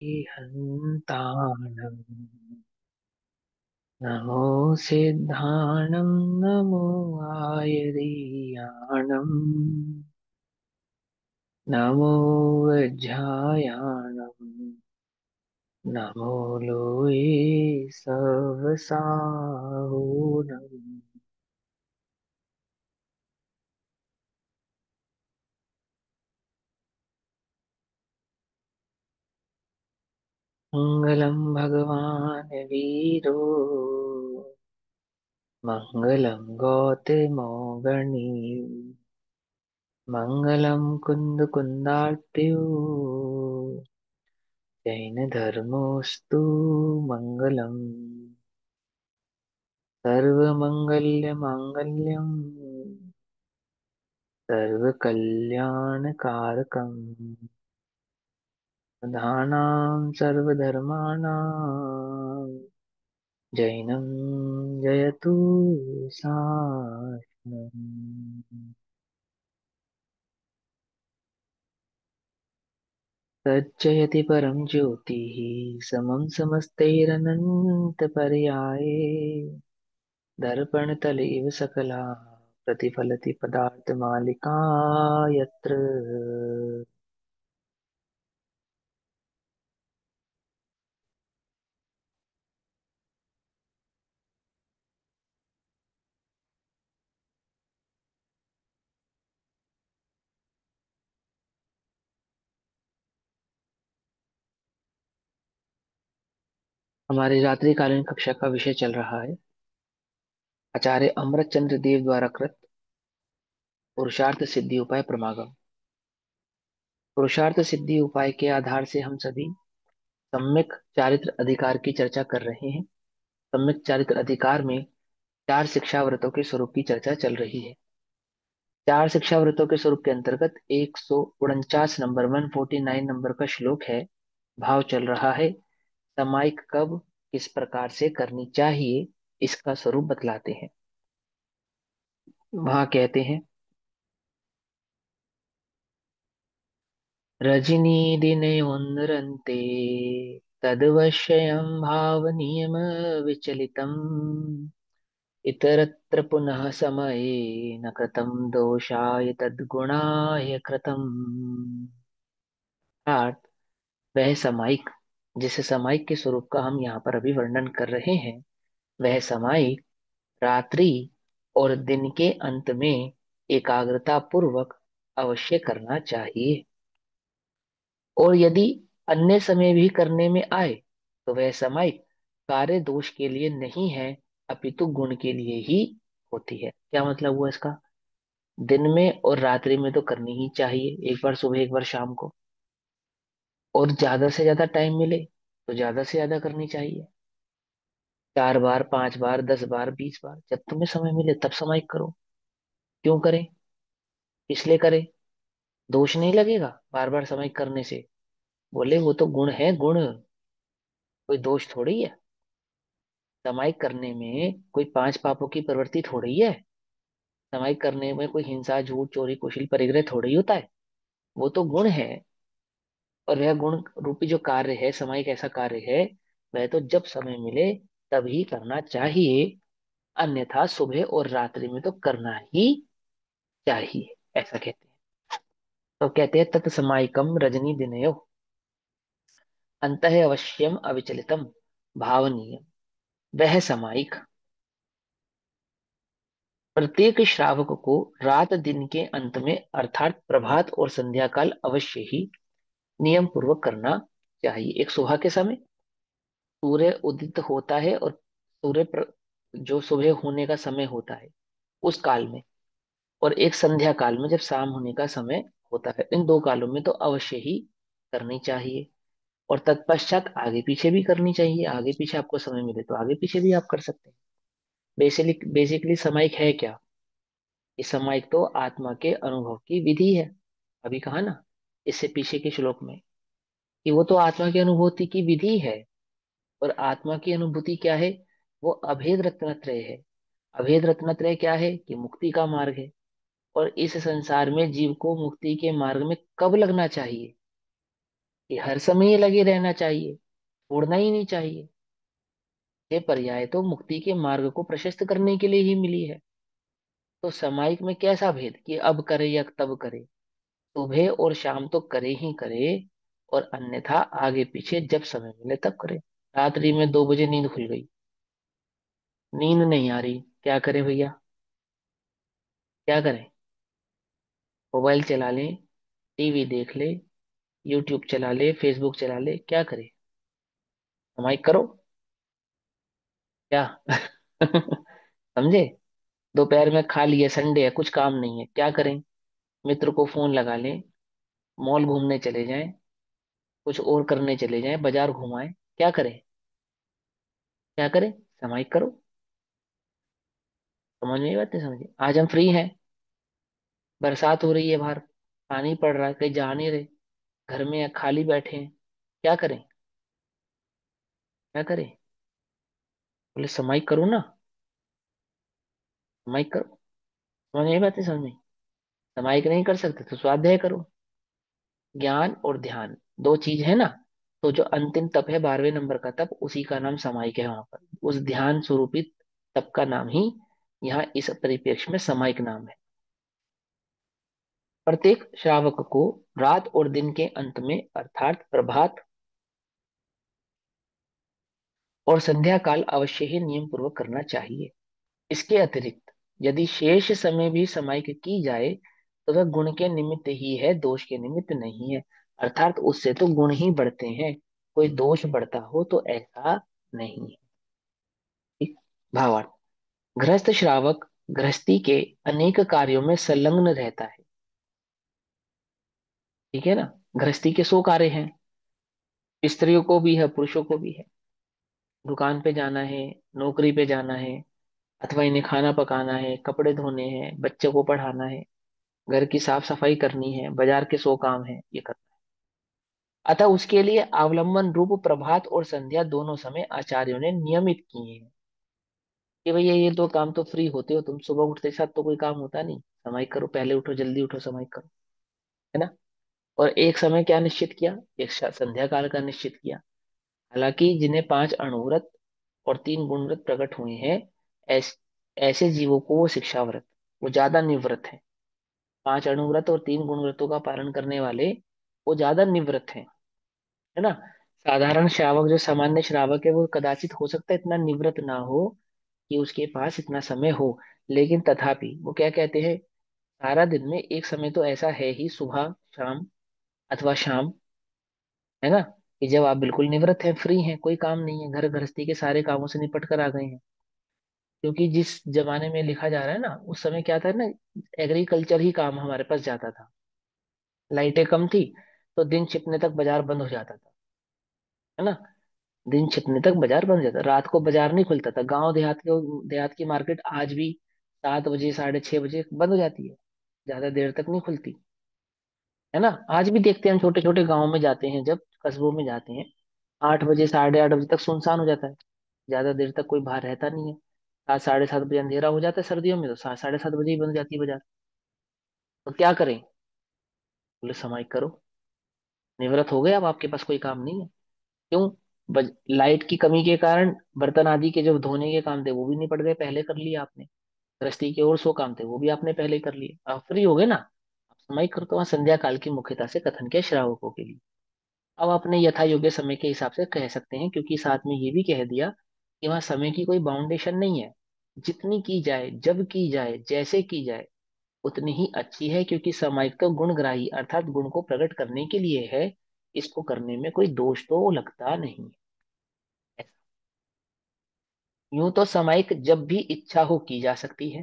हन्ताणम् नमो सिद्धाणं नमो आयरीयाणम् नमो वज्रायाणम् नमो लोये सवसाहुनम् मङ्गलं भगवान् वीरो मङ्गलं गौतमो गणी मङ्गलं कुन्दकुन्दार्त्यो जैनधर्मोऽस्तु मङ्गलम् सर्वमङ्गल्यमाङ्गल्यम् सर्वकल्याणकारकम् प्रधानां सर्वधर्माणां जैनं जयतु शासनम् तज्जयति परं ज्योतिः समं समस्तैरनन्तपर्याये दर्पणतले इव सकला प्रतिफलति पदार्थमालिका यत्र हमारी रात्रिकालीन कक्षा का विषय चल रहा है आचार्य अमृत चंद्र देव द्वारा कृत पुरुषार्थ सिद्धि उपाय प्रमागम। पुरुषार्थ सिद्धि उपाय के आधार से हम सभी सम्यक चारित्र अधिकार की चर्चा कर रहे हैं। सम्यक चारित्र अधिकार में चार शिक्षा व्रतों के स्वरूप की चर्चा चल रही है। चार शिक्षा व्रतों के स्वरूप के अंतर्गत 149 नंबर 149 नंबर का श्लोक है। भाव चल रहा है समाइक कब किस प्रकार से करनी चाहिए इसका स्वरूप बतलाते हैं। वहां कहते हैं रजनी दिनयोन्दरन्ते तद्वश्यं भावनियम विचलितम् इतरत्र पुनः समये न कृतं दोषाय तद्गुणाय कृतम्। अर्थात वह समायिक जिस समायिक के स्वरूप का हम यहाँ पर अभी वर्णन कर रहे हैं वह समायिक रात्रि और दिन के अंत में एकाग्रता पूर्वक अवश्य करना चाहिए। और यदि अन्य समय भी करने में आए तो वह समय कार्य दोष के लिए नहीं है अपितु गुण के लिए ही होती है। क्या मतलब हुआ इसका? दिन में और रात्रि में तो करनी ही चाहिए, एक बार सुबह एक बार शाम को। और ज्यादा से ज्यादा टाइम मिले तो ज्यादा से ज्यादा करनी चाहिए, 4 बार 5 बार 10 बार 20 बार, जब तुम्हें समय मिले तब समय करो। क्यों करें? इसलिए करें दोष नहीं लगेगा बार बार समय करने से। बोले वो तो गुण है, गुण, कोई दोष थोड़ी है। कमाई करने में कोई पांच पापों की प्रवृत्ति थोड़ी है। कमाई करने में कोई हिंसा झूठ चोरी कुशील परिग्रह थोड़ी होता है। वो तो गुण है। और वह गुण रूपी जो कार्य है समय का ऐसा कार्य है वह तो जब समय मिले तभी करना चाहिए, अन्यथा सुबह और रात्रि में तो करना ही चाहिए, ऐसा कहते हैं। तो कहते हैं तत्समायिकम रजनी दिनयो अंतः अवश्यम अविचलितम भावनीय। वह समायिक प्रत्येक श्रावक को रात दिन के अंत में अर्थात प्रभात और संध्या काल अवश्य ही नियम पूर्वक करना चाहिए। एक सुबह के समय सूर्य उदित होता है और जो सुबह होने का समय होता है उस काल में, और एक संध्या काल में जब शाम होने का समय होता है, इन दो कालों में तो अवश्य ही करनी चाहिए। और तत्पश्चात आगे पीछे भी करनी चाहिए, आगे पीछे आपको समय मिले तो आगे पीछे भी आप कर सकते हैं। बेसिकली सामायिक है क्या? ये सामायिक तो आत्मा के अनुभव की विधि है। अभी कहा ना इससे पीछे के श्लोक में कि वो तो आत्मा की अनुभूति की विधि है। और आत्मा की अनुभूति क्या है? वो अभेद रत्नत्रय है। अभेद रत्नत्रय क्या है? कि मुक्ति का मार्ग है। और इस संसार में जीव को मुक्ति के मार्ग में कब लगना चाहिए? कि हर समय ये लगे रहना चाहिए, छोड़ना ही नहीं चाहिए। ये पर्याय तो मुक्ति के मार्ग को प्रशस्त करने के लिए ही मिली है। तो सामायिक में कैसा भेद कि अब करे या तब करे? सुबह और शाम तो करे ही करे, और अन्यथा आगे पीछे जब समय मिले तब करे। रात्रि में 2 बजे नींद खुल गई, नींद नहीं आ रही, क्या करें भैया? क्या करें? मोबाइल चला लें, टीवी देख ले, यूट्यूब चला ले, फेसबुक चला ले, क्या करें? कमाई करो क्या? समझे? दोपहर में खा लिए, संडे है, कुछ काम नहीं है, क्या करें? मित्र को फोन लगा लें, मॉल घूमने चले जाएं, कुछ और करने चले जाएं, बाजार घुमाएं, क्या करें? क्या करें? सामायिक करो। समझ में ये बात नहीं? समझे? आज हम फ्री हैं, बरसात हो रही है बाहर, पानी पड़ रहा है, कहीं जा नहीं रहे, घर में या खाली बैठे हैं, क्या करें? क्या करें? बोले सामायिक करो ना, सामायिक करो। समझ में ये बात नहीं? समझ में? सामायिक नहीं कर सकते तो स्वाध्याय करो। ज्ञान और ध्यान दो चीज है ना। तो जो अंतिम तप है 12वें नंबर का तप, उसी का नाम सामायिक है। वहां पर उस ध्यान स्वरूपित तप का नाम ही यहाँ इस परिप्रेक्ष्य में सामायिक नाम है। प्रत्येक श्रावक को रात और दिन के अंत में, अर्थात प्रभात और संध्या काल अवश्य ही नियम पूर्वक करना चाहिए। इसके अतिरिक्त यदि शेष समय भी सामायिक की जाए तो वह गुण के निमित्त ही है, दोष के निमित्त नहीं है। अर्थात उससे तो गुण ही बढ़ते हैं, कोई दोष बढ़ता हो तो ऐसा नहीं है। ठीक? भावार्थ: गृहस्थ श्रावक गृहस्थी के अनेक कार्यों में संलग्न रहता है। ठीक है ना? गृहस्थी के 100 कार्य हैं, स्त्रियों को भी है, पुरुषों को भी है। दुकान पे जाना है, नौकरी पे जाना है, अथवा इन्हें खाना पकाना है, कपड़े धोने हैं, बच्चों को पढ़ाना है, घर की साफ सफाई करनी है, बाजार के 100 काम है, ये करना है। अतः उसके लिए अवलंबन रूप प्रभात और संध्या दोनों समय आचार्यों ने नियमित किए हैं कि भैया ये 2 काम तो फ्री होते हो तुम, सुबह उठते साथ तो कोई काम होता नहीं, समय करो, पहले उठो, जल्दी उठो, समय करो, है ना? और एक समय क्या निश्चित किया? एक संध्या काल का निश्चित किया। हालांकि जिन्हें 5 अणुव्रत और 3 गुणव्रत प्रकट हुए हैं, ऐसे जीवों को वो शिक्षाव्रत, वो ज्यादा निवृत्त है। 5 अणुव्रत और 3 गुणव्रतों का पालन करने वाले वो ज्यादा निवृत्त हैं, है ना? साधारण श्रावक, जो सामान्य श्रावक है, वो कदाचित हो सकता है इतना निवृत्त ना हो कि उसके पास इतना समय हो। लेकिन तथापि वो क्या कहते हैं, सारा दिन में एक समय तो ऐसा है ही, सुबह शाम अथवा शाम, है ना, कि जब आप बिल्कुल निवृत्त हैं, फ्री हैं, कोई काम नहीं है, घर गृहस्थी के सारे कामों से निपट कर आ गए हैं। क्योंकि जिस जमाने में लिखा जा रहा है ना, उस समय क्या था ना, एग्रीकल्चर ही काम हमारे पास जाता था, लाइटें कम थी, तो दिन छिपने तक बाजार बंद हो जाता था, है ना? दिन छिपने तक बाजार बंद हो जाता, रात को बाजार नहीं खुलता था। गांव देहात के, देहात की मार्केट आज भी 7 बजे, 6:30 बजे बंद हो जाती है, ज्यादा देर तक नहीं खुलती, है ना? आज भी देखते हैं, हम छोटे छोटे गाँव में जाते हैं, जब कस्बों में जाते हैं, 8 बजे, 8:30 बजे तक सुनसान हो जाता है, ज्यादा देर तक कोई बाहर रहता नहीं है। 7, 7:30 बजे अंधेरा हो जाता है, सर्दियों में तो 7, 7:30 बजे ही बंद हो जाती है बाजार। तो क्या करें? बोले समाई करो, निवृत्त हो गए, अब आपके पास कोई काम नहीं है। क्यों? लाइट की कमी के कारण बर्तन आदि के जो धोने के काम थे वो भी निपट गए, पहले कर लिए आपने। गृहस्थी के और 100 काम थे, वो भी आपने पहले कर लिए, आप फ्री हो गए ना। अब समय करो, तो वहां संध्या काल की मुख्यता से कथन किया श्रावकों के लिए। अब अपने यथा योग्य समय के हिसाब से कह सकते हैं, क्योंकि साथ में ये भी कह दिया कि वहां समय की कोई बाउंडेशन नहीं है, जितनी की जाए, जब की जाए, जैसे की जाए, उतनी ही अच्छी है, क्योंकि सामायिक तो गुणग्राही अर्थात गुण को प्रकट करने के लिए है। इसको करने में कोई दोष तो लगता नहीं है। यूं तो सामायिक जब भी इच्छा हो की जा सकती है।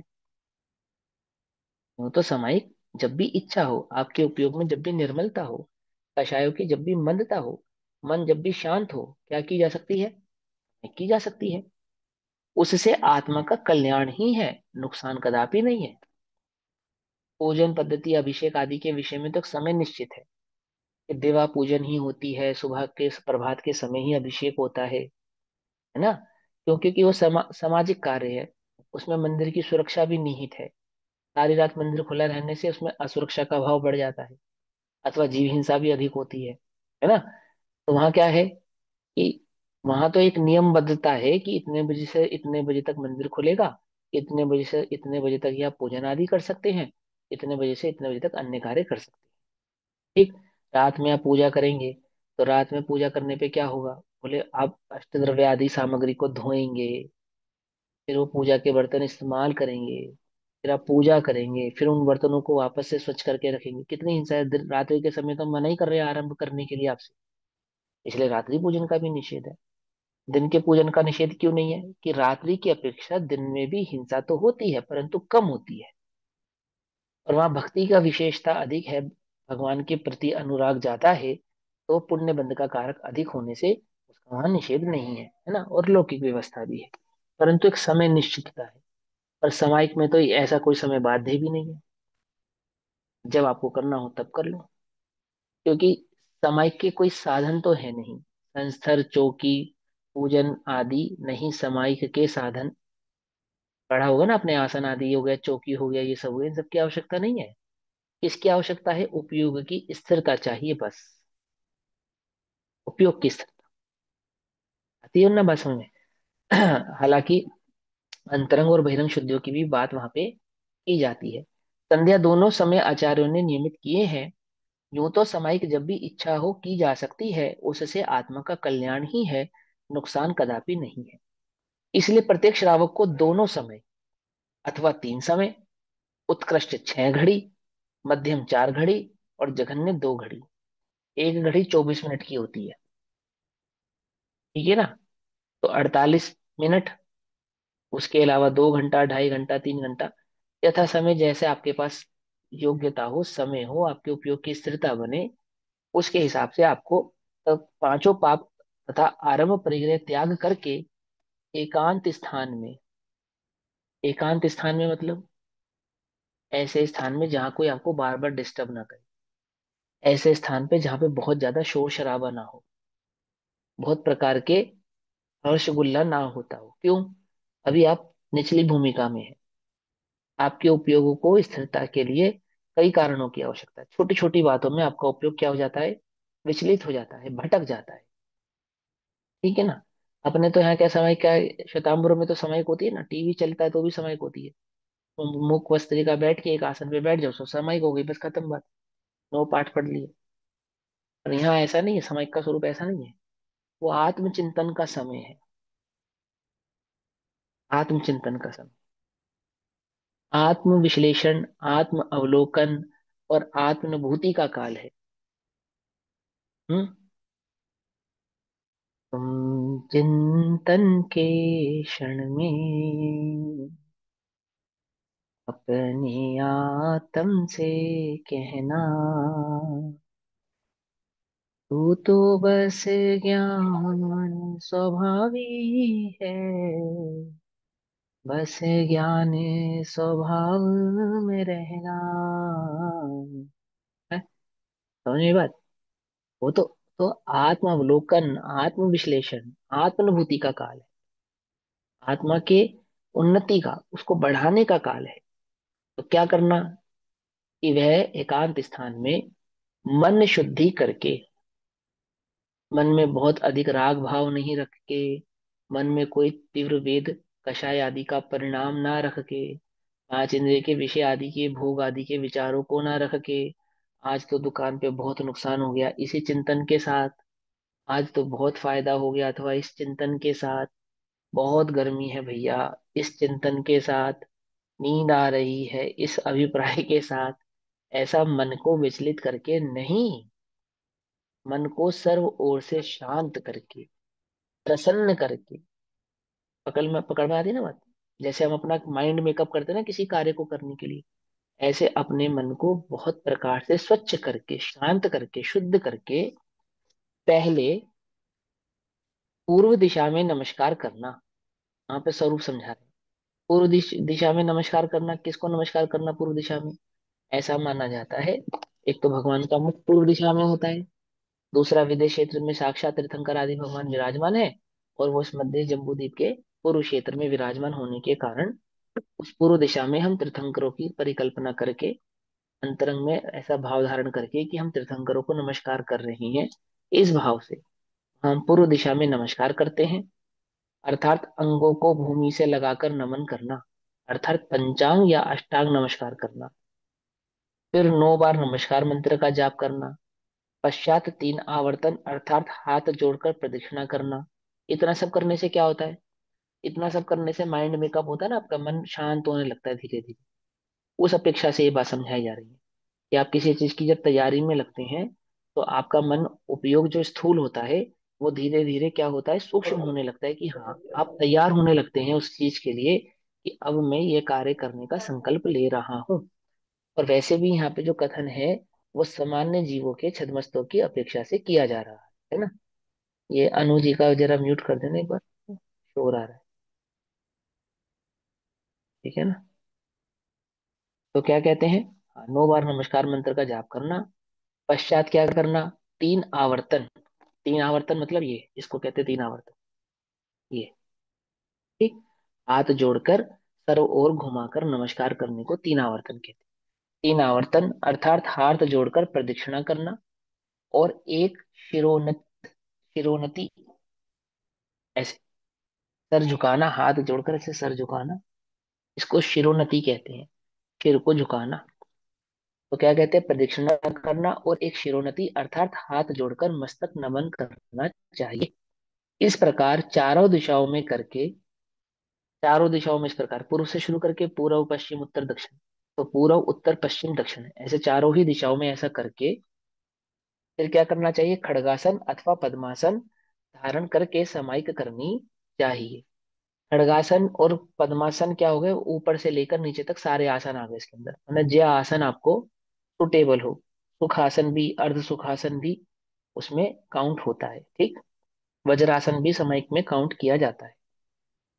यूं तो सामायिक जब भी इच्छा हो, आपके उपयोग में जब भी निर्मलता हो, कषायों की जब भी मंदता हो, मन जब भी शांत हो, क्या की जा सकती है? की जा सकती है। उससे आत्मा का कल्याण ही है, नुकसान कदापि नहीं है। पूजन पद्धति, अभिषेक आदि के विषय में तो समय निश्चित है कि देवा पूजन ही होती है, सुबह के प्रभात के समय ही अभिषेक होता है ना? क्योंकि कि वो सामाजिक कार्य है, उसमें मंदिर की सुरक्षा भी निहित है। सारी रात मंदिर खुला रहने से उसमें असुरक्षा का भाव बढ़ जाता है, अथवा जीव हिंसा भी अधिक होती है। है ना। तो वहां क्या है कि वहां तो एक नियमबद्धता है कि इतने बजे से इतने बजे तक मंदिर खुलेगा, इतने बजे से इतने बजे तक ही आप पूजन आदि कर सकते हैं, इतने बजे से इतने बजे तक अन्य कार्य कर सकते हैं। ठीक। रात में आप पूजा करेंगे, तो रात में पूजा करने पे क्या होगा, बोले आप अष्टद्रव्य आदि सामग्री को धोएंगे, फिर वो पूजा के बर्तन इस्तेमाल करेंगे, फिर आप पूजा करेंगे, फिर उन बर्तनों को वापस से स्वच्छ करके रखेंगे। कितनी हिंसा है। रात्रि के समय तो हम मना ही कर रहे हैं आरंभ करने के लिए आपसे। इसलिए रात्रि पूजन का भी निषेध है। दिन के पूजन का निषेध क्यों नहीं है, कि रात्रि की अपेक्षा दिन में भी हिंसा तो होती है परंतु कम होती है, और वहां भक्ति का विशेषता अधिक है, भगवान के प्रति अनुराग ज्यादा है, तो पुण्य बंध का कारक अधिक होने से उसका वहां निषेध नहीं है ना। और लौकिक व्यवस्था भी है, परंतु एक समय निश्चितता है। और सामायिक में तो ऐसा कोई समय बाध्य भी नहीं है, जब आपको करना हो तब कर लो। क्योंकि सामायिक के कोई साधन तो है नहीं, संस्थर चौकी पूजन आदि नहीं सामायिक के साधन। पढ़ा होगा ना अपने, आसन आदि हो गया, चौकी हो गया, ये सब हो गया, इन सब की आवश्यकता नहीं है। किसकी आवश्यकता है, उपयोग की स्थिरता चाहिए बस। उपयोग की स्थिरता आती है ना बात समझ में। हालांकि अंतरंग और बहिरंग शुद्धियों की भी बात वहां पे की जाती है। संध्या दोनों समय आचार्यों ने नियमित किए हैं। यूं तो सामायिक जब भी इच्छा हो की जा सकती है, उससे आत्मा का कल्याण ही है, नुकसान कदापि नहीं है। इसलिए प्रत्येक श्रावक को दोनों समय अथवा 3 समय, उत्कृष्ट 6 घड़ी, मध्यम 4 घड़ी, और जघन्य 2 घड़ी, 1 घड़ी 24 मिनट की होती है। ठीक है ना। तो 48 मिनट, उसके अलावा 2 घंटा, 2.5 घंटा, 3 घंटा, यथा समय जैसे आपके पास योग्यता हो, समय हो, आपके उपयोग की स्थिरता बने, उसके हिसाब से आपको पांचों पाप तथा आरंभ परिग्रह त्याग करके एकांत स्थान में, एकांत स्थान में मतलब ऐसे स्थान में जहां कोई आपको बार बार डिस्टर्ब ना करे, ऐसे स्थान पे जहां पे बहुत ज्यादा शोर शराबा ना हो, बहुत प्रकार के हर्ष गुल्ला ना होता हो। क्यों, अभी आप निचली भूमिका में है, आपके उपयोगों को स्थिरता के लिए कई कारणों की आवश्यकता है। छोटी छोटी बातों में आपका उपयोग क्या हो जाता है, विचलित हो जाता है, भटक जाता है। ठीक है ना। अपने तो यहाँ क्या समय क्या है, श्वेतांबरों में तो समय होती है ना, टीवी चलता है तो भी समय होती है। तो मुख वस्त्रिका बैठ के एक आसन पे बैठ जाओ, सो समय हो गई, बस खत्म बात। 9 पाठ पढ़ लिए। और यहाँ ऐसा नहीं है, समय का स्वरूप ऐसा नहीं है। वो आत्मचिंतन का समय है, आत्मचिंतन का समय, आत्म विश्लेषण, आत्म अवलोकन और आत्मानुभूति का काल है। हम्म। तुम चिंतन के क्षण में अपने आत्म से कहना, तू तो बस ज्ञान स्वभावी है, बस ज्ञान स्वभाव में रहना है। समझ में बात। वो तो आत्म अवलोकन, आत्म विश्लेषण, आत्मानुभूति का काल है, आत्मा के उन्नति का, उसको बढ़ाने का काल है। तो क्या करना, कि वह एकांत स्थान में मन शुद्धि करके, मन में बहुत अधिक राग भाव नहीं रख के, मन में कोई तीव्र वेद कषाय आदि का परिणाम ना रख के, 5 इंद्रिय के विषय आदि के भोग आदि के विचारों को ना रख के, आज तो दुकान पे बहुत नुकसान हो गया इसी चिंतन के साथ, आज तो बहुत फायदा हो गया अथवा इस चिंतन के साथ, बहुत गर्मी है भैया इस चिंतन के साथ, नींद आ रही है इस अभिप्राय के साथ, ऐसा मन को विचलित करके नहीं, मन को सर्व ओर से शांत करके, प्रसन्न करके, पकड़ में आती है ना बात। जैसे हम अपना माइंड मेकअप करते हैं ना किसी कार्य को करने के लिए, ऐसे अपने मन को बहुत प्रकार से स्वच्छ करके, शांत करके, शुद्ध करके, पहले पूर्व दिशा में नमस्कार करना। वहां पे स्वरूप समझा रहे हैं। दिशा में नमस्कार करना, किसको नमस्कार करना पूर्व दिशा में, ऐसा माना जाता है, एक तो भगवान का मुख पूर्व दिशा में होता है, दूसरा विदेश क्षेत्र में साक्षात तीर्थंकर आदि भगवान विराजमान है, और वो इस मध्य जम्बू द्वीप के पूर्व क्षेत्र में विराजमान होने के कारण उस पूर्व दिशा में हम तीर्थंकरों की परिकल्पना करके, अंतरंग में ऐसा भाव धारण करके कि हम तीर्थंकरों को नमस्कार कर रहे हैं, इस भाव से हम पूर्व दिशा में नमस्कार करते हैं, अर्थात अंगों को भूमि से लगाकर नमन करना, अर्थात पंचांग या अष्टांग नमस्कार करना। फिर 9 बार नमस्कार मंत्र का जाप करना, पश्चात 3 आवर्तन अर्थात हाथ जोड़कर प्रदक्षिणा करना। इतना सब करने से क्या होता है? इतना सब करने से माइंड मेकअप होता है ना, आपका मन शांत होने लगता है धीरे धीरे। उस अपेक्षा से ये बात समझाई जा रही है कि आप किसी चीज की जब तैयारी में लगते हैं, तो आपका मन उपयोग जो स्थूल होता है, वो धीरे धीरे क्या होता है, सूक्ष्म होने लगता है कि हाँ, आप तैयार होने लगते हैं उस चीज के लिए कि अब मैं ये कार्य करने का संकल्प ले रहा हूँ। और वैसे भी यहाँ पे जो कथन है, वो सामान्य जीवों के छद्मस्तों की अपेक्षा से किया जा रहा है ना। ये अनु जी का जरा म्यूट कर देना एक बार, शोर आ रहा है। ठीक है ना। तो क्या कहते हैं? हाँ, 9 बार नमस्कार मंत्र का जाप करना, पश्चात क्या करना? 3 आवर्तन। 3 आवर्तन मतलब ये, इसको कहते हैं 3 आवर्तन। ये, ठीक। हाथ जोड़कर सर्व ओर घुमाकर नमस्कार करने को 3 आवर्तन कहते हैं। 3 आवर्तन अर्थात हाथ जोड़कर प्रदक्षिणा करना, और एक शिरोन्नति, शिरोन्नति, ऐसे सर झुकाना, हाथ जोड़कर ऐसे सर झुकाना, इसको शिरोन्नति कहते हैं, सिर को झुकाना। तो क्या कहते हैं? प्रदक्षिणा करना और एक शिरोन्नति अर्थात हाथ जोड़कर मस्तक नमन करना चाहिए। इस प्रकार चारों दिशाओं में करके, चारों दिशाओं में इस प्रकार पूर्व से शुरू करके पूर्व पश्चिम उत्तर दक्षिण, तो पूर्व उत्तर पश्चिम दक्षिण ऐसे चारों ही दिशाओं में ऐसा करके फिर क्या करना चाहिए? खड़गासन अथवा पद्मासन धारण करके समाहित करनी चाहिए। खड़गासन और पद्मासन क्या हो गए? ऊपर से लेकर नीचे तक सारे आसन आ गए इसके अंदर, मतलब जो आसन आपको सुटेबल हो। सुखासन भी, अर्ध सुखासन भी उसमें काउंट होता है, ठीक। वज्रासन भी समाहिक में काउंट किया जाता है।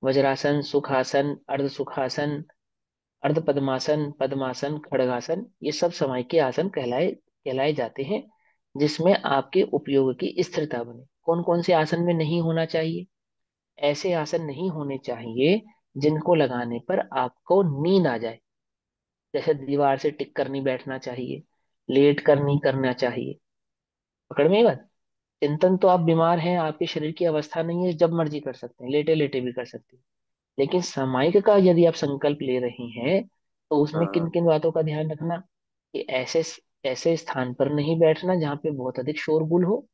वज्रासन, सुखासन, अर्ध सुखासन, अर्ध पद्मासन, पद्मासन, खड़गासन, ये सब समय के आसन कहलाए कहलाए जाते हैं, जिसमें आपके उपयोग की स्थिरता बने। कौन कौन से आसन में नहीं होना चाहिए? ऐसे आसन नहीं होने चाहिए जिनको लगाने पर आपको नींद आ जाए, जैसे दीवार से टिक कर नहीं बैठना चाहिए, लेट कर नहीं करना चाहिए। पकड़ में ये बात? चिंतन तो आप बीमार हैं, आपके शरीर की अवस्था नहीं है, जब मर्जी कर सकते हैं, लेटे लेटे भी कर सकते हैं। लेकिन सामायिक का यदि आप संकल्प ले रही हैं, तो उसमें किन हाँ। किन बातों का ध्यान रखना? कि ऐसे ऐसे स्थान पर नहीं बैठना जहाँ पे बहुत अधिक शोरगुल हो,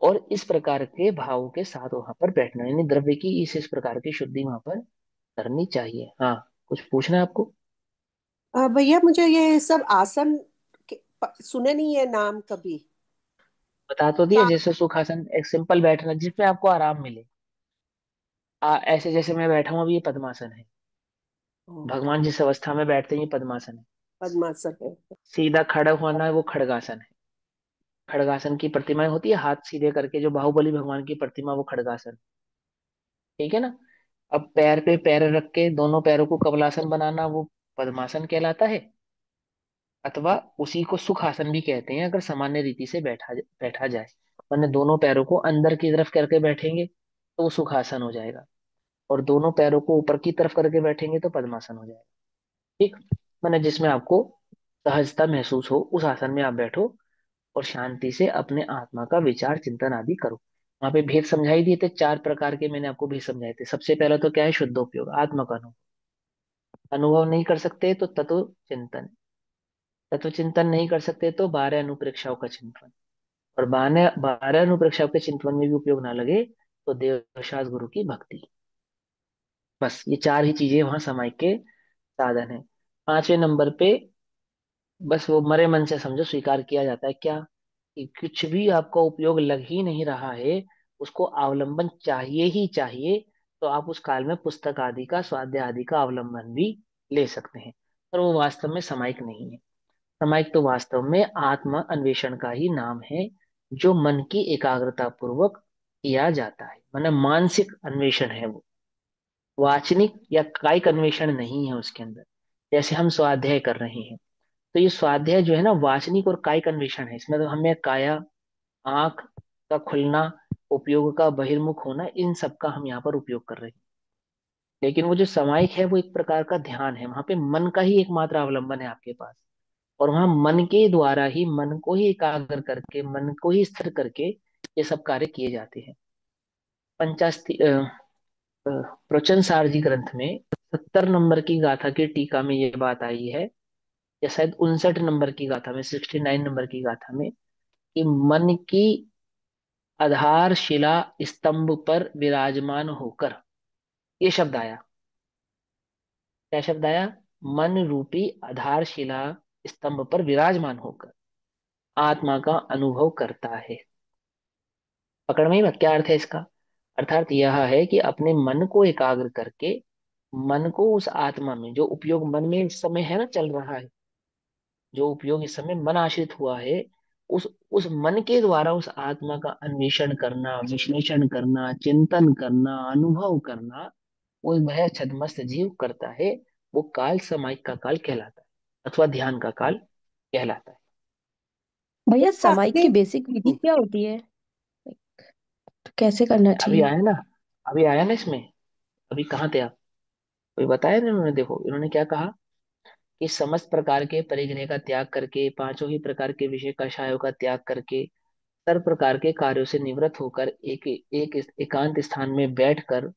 और इस प्रकार के भावों के साथ वहां पर बैठना, यानी द्रव्य की इस प्रकार की शुद्धि वहां पर करनी चाहिए। हाँ, कुछ पूछना है आपको? भैया मुझे ये सब आसन सुने नहीं है नाम कभी। बता तो दिया, क्या? जैसे सुखासन एक सिंपल बैठना जिसमें आपको आराम मिले। ऐसे जैसे मैं बैठा हूँ अभी, ये पद्मासन है। ओके। भगवान जिस अवस्था में बैठते हैं ये पद्मासन है। पद्मासन है। सीधा खड़ा होना है वो खड़गासन है। खड़गासन की प्रतिमाएं होती है हाथ सीधे करके, जो बाहुबली भगवान की प्रतिमा, वो खड़गासन। ठीक है ना। अब पैर पे पैर रख के दोनों पैरों को कबलासन बनाना, वो पद्मासन कहलाता है। अथवा उसी को सुखासन भी कहते हैं अगर सामान्य रीति से बैठा जाए, मैंने दोनों पैरों को अंदर की तरफ करके बैठेंगे तो वो सुखासन हो जाएगा, और दोनों पैरों को ऊपर की तरफ करके बैठेंगे तो पद्मासन हो जाएगा। ठीक। मैंने जिसमें आपको सहजता महसूस हो उस आसन में आप बैठो, और शांति से अपने आत्मा का विचार चिंतन आदि करो। वहां पे भेद समझाई दिए थे, 4 प्रकार के मैंने आपको भेद समझाए थे। सबसे पहला तो क्या है? शुद्धोपयोग, आत्मा का अनुभव। अनुभव नहीं कर सकते तो तत्व चिंतन। तत्व चिंतन नहीं कर सकते तो 12 अनुप्रेक्षाओं का चिंतन। और 12 अनुप्रेक्षाओं के चिंतन में भी उपयोग ना लगे तो देवशास गुरु की भक्ति। बस ये 4 ही चीजें वहां समय के साधन है। 5वें नंबर पे बस वो मरे मन से समझो, स्वीकार किया जाता है क्या? कि कुछ भी आपका उपयोग लग ही नहीं रहा है, उसको अवलंबन चाहिए ही चाहिए, तो आप उस काल में पुस्तक आदि का, स्वाध्याय आदि का अवलंबन भी ले सकते हैं। पर वो वास्तव में सामायिक नहीं है। सामायिक तो वास्तव में आत्म अन्वेषण का ही नाम है, जो मन की एकाग्रता पूर्वक किया जाता है, मतलब मानसिक अन्वेषण है वो। वाचनिक या कायिक अन्वेषण नहीं है उसके अंदर। जैसे हम स्वाध्याय कर रहे हैं, तो ये स्वाध्याय जो है ना, वाचनिक और कायिक अन्वेषण है। इसमें तो हमें काया, आंख का खुलना, उपयोग का बहिर्मुख होना, इन सब का हम यहाँ पर उपयोग कर रहे हैं। लेकिन वो जो सामायिक है वो एक प्रकार का ध्यान है, वहां पे मन का ही एकमात्र अवलंबन है आपके पास। और वहां मन के द्वारा ही, मन को ही एकाग्र करके, मन को ही स्थिर करके ये सब कार्य किए जाते हैं। पंचास्ति प्रवचन सार जी ग्रंथ में 70 नंबर की गाथा की टीका में ये बात आई है, या शायद 59 नंबर की गाथा में, 69 नंबर की गाथा में, कि मन की आधारशिला स्तंभ पर विराजमान होकर, ये शब्द आया। क्या शब्द आया? मन रूपी आधारशिला स्तंभ पर विराजमान होकर आत्मा का अनुभव करता है। पकड़ में ही बात, क्या अर्थ है इसका? अर्थात यह है कि अपने मन को एकाग्र करके, मन को उस आत्मा में, जो उपयोग मन में इस समय है ना, चल रहा है, जो उपयोग इस समय मन आश्रित हुआ है, उस मन के द्वारा उस आत्मा का अन्वेषण करना, विश्लेषण करना, चिंतन करना, अनुभव करना, वो वह छद्मस्त जीव करता है। वो काल समायिक का काल कहलाता है, अथवा ध्यान का काल कहलाता है। ये हम्म। भैया सामायिक आपने की बेसिक विधि क्या होती है? तो कैसे करना अभी चाहिए? आया ना, अभी आया ना इसमें। अभी कहाँ थे आप? अभी बताया ना इन्होंने, देखो इन्होंने क्या कहा, कि समस्त प्रकार के परिग्रह का त्याग करके, पांचों ही प्रकार के विषय कषायों का त्याग करके, सर्व प्रकार के कार्यों से निवृत्त होकर एक एकांत स्थान में बैठकर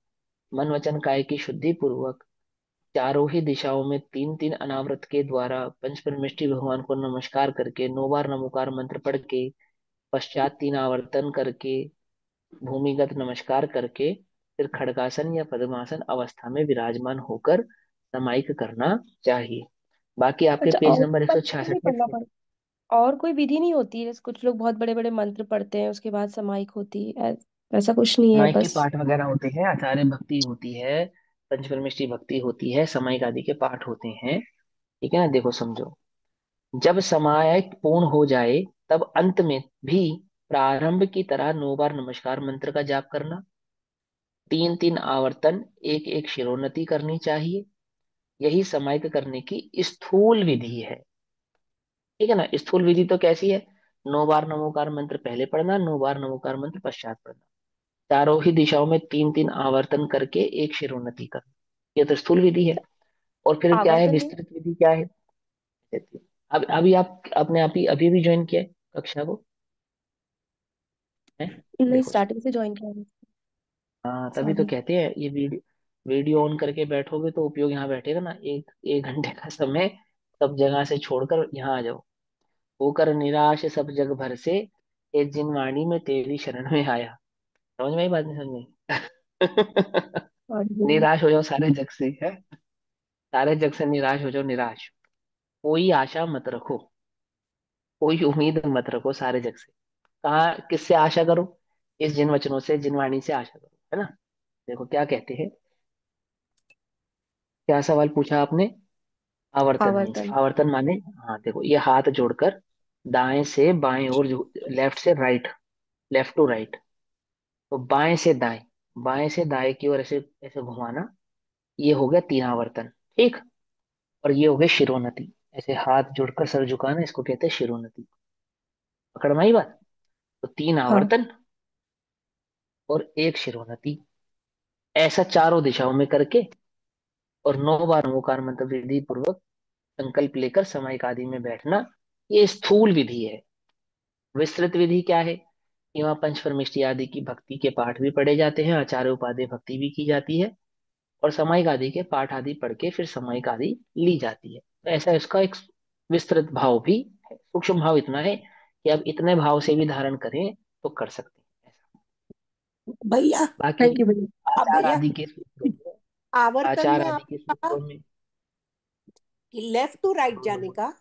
मन वचन काया की शुद्धि पूर्वक चारों ही दिशाओं में तीन तीन अनावृत के द्वारा पंच परमेष्टि भगवान को नमस्कार करके, 9 बार नमोकार मंत्र पढ़ के, पश्चात 3 आवर्तन करके, भूमिगत नमस्कार करके, फिर खड़गासन या पद्मासन अवस्था में विराजमान होकर समाहिक करना चाहिए। बाकी आपके अच्छा, पेज और नंबर तब तो नहीं 166 में पढ़ना थे। पड़ता? और कोई विधि नहीं होती है? जैसे कुछ लोग बहुत बड़े बड़े मंत्र पढ़ते हैं उसके बाद समायिक होती है, ऐसा कुछ नहीं है माइक के बस? पाठ वगैरह होते हैं, आचार्य भक्ति होती है, पंचपरमेष्ठी भक्ति होती है, समायिक आदि के पाठ होते हैं। ठीक है ना? देखो समझो, जब समायिक पूर्ण हो जाए, तब अंत में भी प्रारंभ की तरह 9 बार नमस्कार मंत्र का जाप करना, तीन तीन आवर्तन एक एक शिरोन्नति करनी चाहिए। यही समाहित करने की स्थूल विधि है। ठीक है ना? स्थूल विधि तो कैसी है? 9 बार नमोकार मंत्र पहले पढ़ना, 9 बार नमोकार मंत्र पश्चात पढ़ना, चारों ही दिशाओं में तीन तीन आवर्तन करके एक शिरोन्नति करना, ये तो स्थूल विधि है। और फिर क्या है, आवर्तन में? विस्तृत विधि क्या है? अब अभी आप अपने आप ही अभी भी ज्वाइन किया है कक्षा को, है? नहीं, देखो, स्टार्टिंग से ज्वाइन किया है। हाँ तभी तो सॉरी। कहते हैं, ये वीडियो वीडियो ऑन करके बैठोगे तो उपयोग यहाँ बैठेगा ना, एक एक घंटे का समय सब जगह से छोड़कर यहाँ आ जाओ। होकर निराश सब जग भर से, ये जिन वाणी में तेरी शरण में आया। समझ में आई बात? नहीं समझ में आई? और ये निराश हो जाओ सारे जग से, है? सारे जग से निराश हो जाओ, निराश। कोई आशा मत रखो, कोई उम्मीद मत रखो सारे जग से। कहाँ किससे आशा करो? इस जिन वचनों से, जिन वाणी से आशा करो, है ना? देखो क्या कहते हैं, क्या सवाल पूछा आपने? आवर्तन मीन्स, आवर्तन। आवर्तन माने, हाँ देखो, ये हाथ जोड़कर दाएं से बाएं और, लेफ्ट से राइट, लेफ्ट टू राइट, तो बाएं से दाएं, बाएं से दाएं की ओर ऐसे ऐसे घुमाना, ये हो गया 3 आवर्तन। ठीक। और ये हो गए शिरोन्नति, ऐसे हाथ जोड़कर सर झुकाना, इसको कहते हैं शिरोन्नति। पकड़ में आई बात? तो तीन हाँ। आवर्तन और एक शिरोन्नति, ऐसा चारों दिशाओं में करके, और 9 बार ओंकार मंत्र विधि पूर्वक संकल्प लेकर समाहिक आदि में बैठना, ये स्थूल विधि है। विस्तृत विधि क्या है? कि वहाँ पंच परमेष्टि आदि की भक्ति के पाठ भी पढ़े जाते हैं, आचार्य उपाध्याय भक्ति भी की जाती है, और सामायिक आदि के पाठ आदि पढ़ के फिर सामायिक आदि ली जाती है। तो ऐसा इसका एक विस्तृत भाव भी है। सूक्ष्म भाव इतना है कि आप इतने भाव से भी धारण करें तो कर सकते हैं ऐसा। भैया। बाकी थैंक यू भैया। अब आचार भैया, आदि के सूत्रों में, आवर्तन आचार में आदि के आपने कहा सूत्रों में, कि लेफ्ट टू राइट बोलो जाने बोलो। का,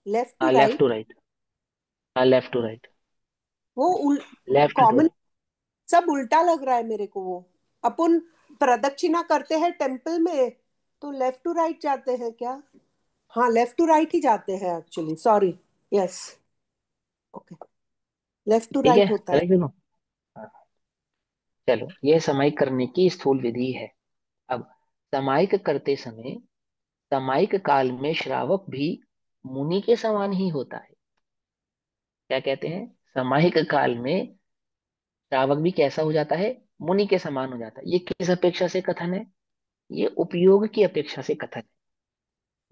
लेफ्ट टू हाँ लेफ्ट टू राइट, राइट, हाँ लेफ्ट टू राइट, वो लेफ्ट टू कॉमन, राइट। सब उल्टा लग रहा है मेरे को। वो अपन प्रदक्षिणा करते हैं टेम्पल में, तो लेफ्ट टू राइट जाते हैं क्या? हाँ, लेफ्ट टू राइट ही जाते हैं actually, sorry. Yes. Okay. Left to ठीक है, राइट होता है। करेक्ट सुनो। हाँ, चलो, ये समायिक करने की स्थूल विधि है। अब समायिक करते समय, समायिक काल में श्रावक भी मुनि के समान ही होता है। क्या कहते हैं? समायिक काल में श्रावक भी कैसा हो जाता है? मुनि के समान हो जाता है। ये किस अपेक्षा से कथन है? ये उपयोग की अपेक्षा से कथन है,